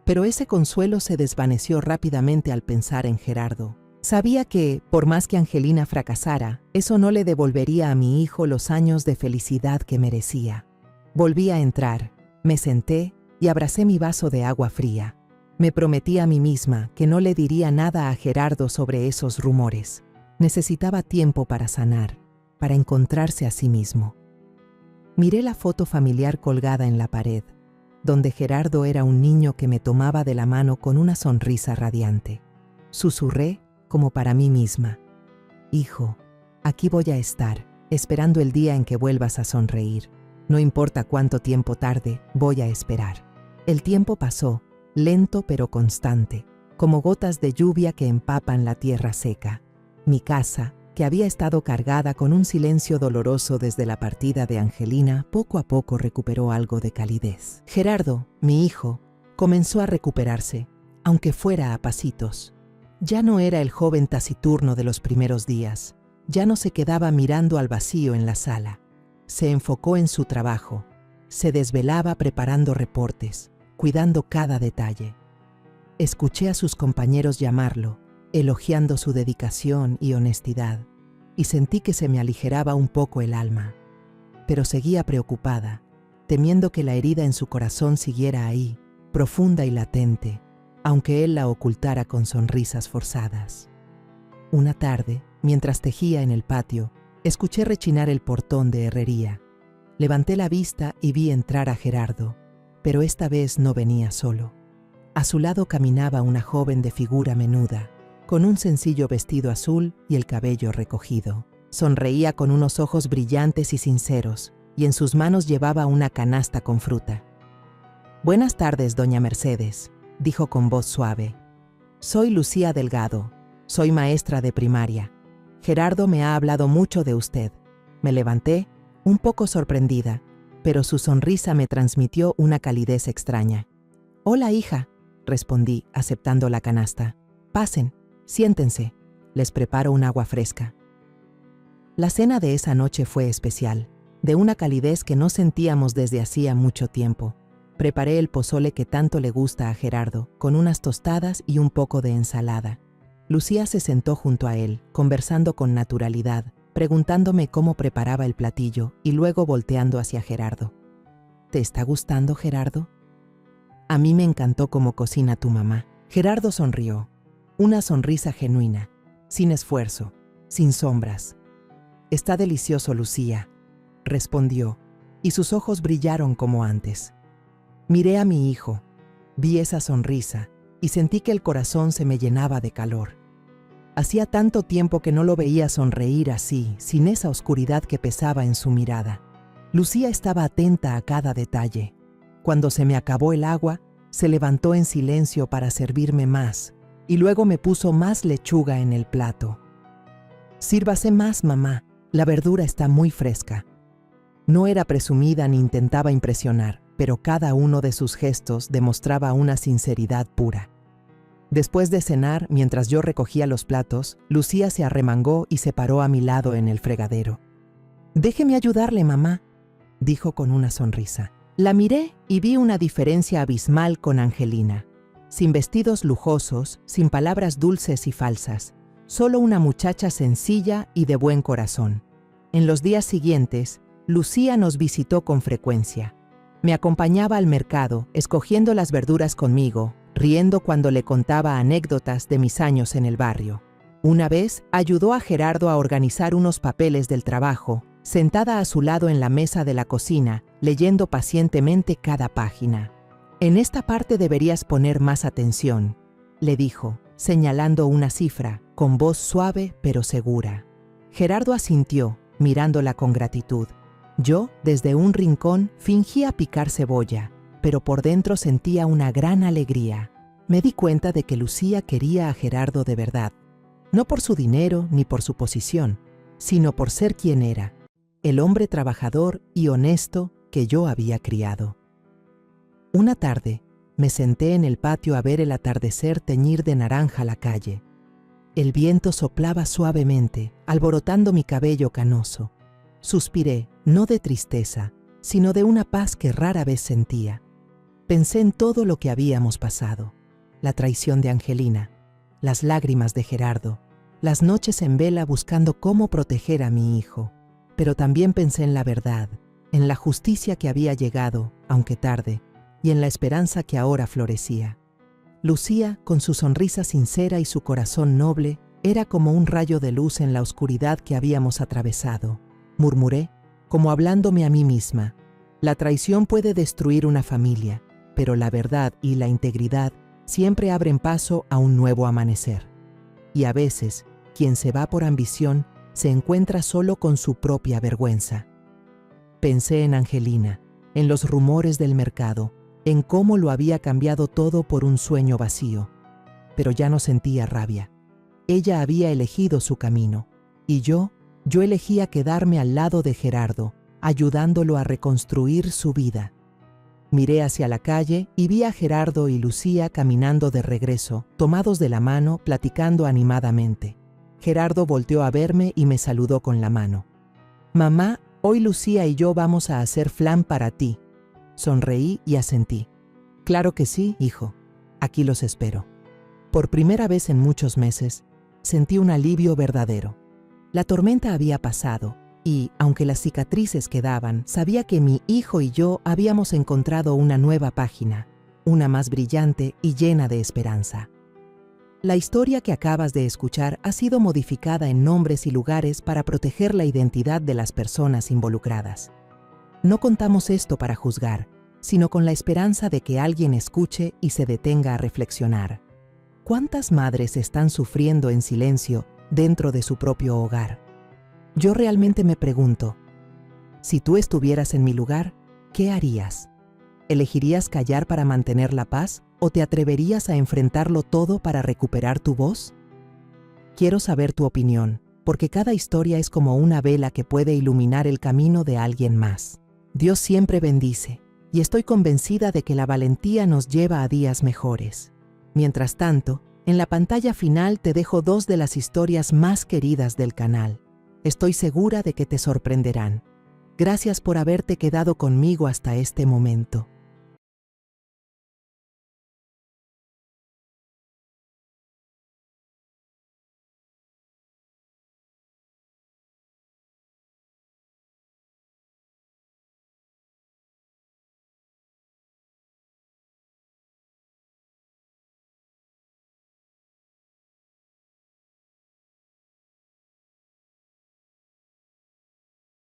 Pero ese consuelo se desvaneció rápidamente al pensar en Gerardo. Sabía que, por más que Angelina fracasara, eso no le devolvería a mi hijo los años de felicidad que merecía. Volví a entrar, me senté y abracé mi vaso de agua fría. Me prometí a mí misma que no le diría nada a Gerardo sobre esos rumores. Necesitaba tiempo para sanar, para encontrarse a sí mismo. Miré la foto familiar colgada en la pared, donde Gerardo era un niño que me tomaba de la mano con una sonrisa radiante. Susurré, como para mí misma: «Hijo, aquí voy a estar, esperando el día en que vuelvas a sonreír. No importa cuánto tiempo tarde, voy a esperar». El tiempo pasó, lento pero constante, como gotas de lluvia que empapan la tierra seca. Mi casa, que había estado cargada con un silencio doloroso desde la partida de Angelina, poco a poco recuperó algo de calidez. Gerardo, mi hijo, comenzó a recuperarse, aunque fuera a pasitos. Ya no era el joven taciturno de los primeros días. Ya no se quedaba mirando al vacío en la sala. Se enfocó en su trabajo. Se desvelaba preparando reportes, cuidando cada detalle. Escuché a sus compañeros llamarlo, elogiando su dedicación y honestidad, y sentí que se me aligeraba un poco el alma. Pero seguía preocupada, temiendo que la herida en su corazón siguiera ahí, profunda y latente, aunque él la ocultara con sonrisas forzadas. Una tarde, mientras tejía en el patio, escuché rechinar el portón de herrería. Levanté la vista y vi entrar a Gerardo, pero esta vez no venía solo. A su lado caminaba una joven de figura menuda, con un sencillo vestido azul y el cabello recogido. Sonreía con unos ojos brillantes y sinceros, y en sus manos llevaba una canasta con fruta. «Buenas tardes, doña Mercedes», dijo con voz suave. «Soy Lucía Delgado, soy maestra de primaria. Gerardo me ha hablado mucho de usted». Me levanté, un poco sorprendida, pero su sonrisa me transmitió una calidez extraña. «Hola, hija», respondí, aceptando la canasta. «Pasen, siéntense, les preparo un agua fresca». La cena de esa noche fue especial, de una calidez que no sentíamos desde hacía mucho tiempo. Preparé el pozole que tanto le gusta a Gerardo, con unas tostadas y un poco de ensalada. Lucía se sentó junto a él, conversando con naturalidad, preguntándome cómo preparaba el platillo y luego volteando hacia Gerardo. «¿Te está gustando, Gerardo?» «A mí me encantó cómo cocina tu mamá». Gerardo sonrió, una sonrisa genuina, sin esfuerzo, sin sombras. «Está delicioso, Lucía», respondió, y sus ojos brillaron como antes. Miré a mi hijo, vi esa sonrisa y sentí que el corazón se me llenaba de calor. Hacía tanto tiempo que no lo veía sonreír así, sin esa oscuridad que pesaba en su mirada. Lucía estaba atenta a cada detalle. Cuando se me acabó el agua, se levantó en silencio para servirme más, y luego me puso más lechuga en el plato. Sírvase más, mamá. La verdura está muy fresca. No era presumida ni intentaba impresionar, pero cada uno de sus gestos demostraba una sinceridad pura. Después de cenar, mientras yo recogía los platos, Lucía se arremangó y se paró a mi lado en el fregadero. «Déjeme ayudarle, mamá», dijo con una sonrisa. La miré y vi una diferencia abismal con Angelina. Sin vestidos lujosos, sin palabras dulces y falsas, solo una muchacha sencilla y de buen corazón. En los días siguientes, Lucía nos visitó con frecuencia. Me acompañaba al mercado, escogiendo las verduras conmigo, riendo cuando le contaba anécdotas de mis años en el barrio. Una vez ayudó a Gerardo a organizar unos papeles del trabajo, sentada a su lado en la mesa de la cocina, leyendo pacientemente cada página. «En esta parte deberías poner más atención», le dijo, señalando una cifra, con voz suave pero segura. Gerardo asintió, mirándola con gratitud. Yo, desde un rincón, fingía picar cebolla, pero por dentro sentía una gran alegría. Me di cuenta de que Lucía quería a Gerardo de verdad, no por su dinero ni por su posición, sino por ser quien era, el hombre trabajador y honesto que yo había criado. Una tarde, me senté en el patio a ver el atardecer teñir de naranja la calle. El viento soplaba suavemente, alborotando mi cabello canoso. Suspiré, no de tristeza, sino de una paz que rara vez sentía. Pensé en todo lo que habíamos pasado, la traición de Angelina, las lágrimas de Gerardo, las noches en vela buscando cómo proteger a mi hijo. Pero también pensé en la verdad, en la justicia que había llegado, aunque tarde, y en la esperanza que ahora florecía. Lucía, con su sonrisa sincera y su corazón noble, era como un rayo de luz en la oscuridad que habíamos atravesado. Murmuré, como hablándome a mí misma. La traición puede destruir una familia, pero la verdad y la integridad siempre abren paso a un nuevo amanecer. Y a veces, quien se va por ambición se encuentra solo con su propia vergüenza. Pensé en Angelina, en los rumores del mercado, en cómo lo había cambiado todo por un sueño vacío. Pero ya no sentía rabia. Ella había elegido su camino, y yo elegía quedarme al lado de Gerardo, ayudándolo a reconstruir su vida. Miré hacia la calle y vi a Gerardo y Lucía caminando de regreso, tomados de la mano, platicando animadamente. Gerardo volteó a verme y me saludó con la mano. «Mamá, hoy Lucía y yo vamos a hacer flan para ti». Sonreí y asentí. «Claro que sí, hijo. Aquí los espero». Por primera vez en muchos meses, sentí un alivio verdadero. La tormenta había pasado y, aunque las cicatrices quedaban, sabía que mi hijo y yo habíamos encontrado una nueva página, una más brillante y llena de esperanza. La historia que acabas de escuchar ha sido modificada en nombres y lugares para proteger la identidad de las personas involucradas. No contamos esto para juzgar, sino con la esperanza de que alguien escuche y se detenga a reflexionar. ¿Cuántas madres están sufriendo en silencio dentro de su propio hogar? Yo realmente me pregunto, si tú estuvieras en mi lugar, ¿qué harías? ¿Elegirías callar para mantener la paz o te atreverías a enfrentarlo todo para recuperar tu voz? Quiero saber tu opinión, porque cada historia es como una vela que puede iluminar el camino de alguien más. Dios siempre bendice, y estoy convencida de que la valentía nos lleva a días mejores. Mientras tanto, en la pantalla final te dejo 2 de las historias más queridas del canal. Estoy segura de que te sorprenderán. Gracias por haberte quedado conmigo hasta este momento.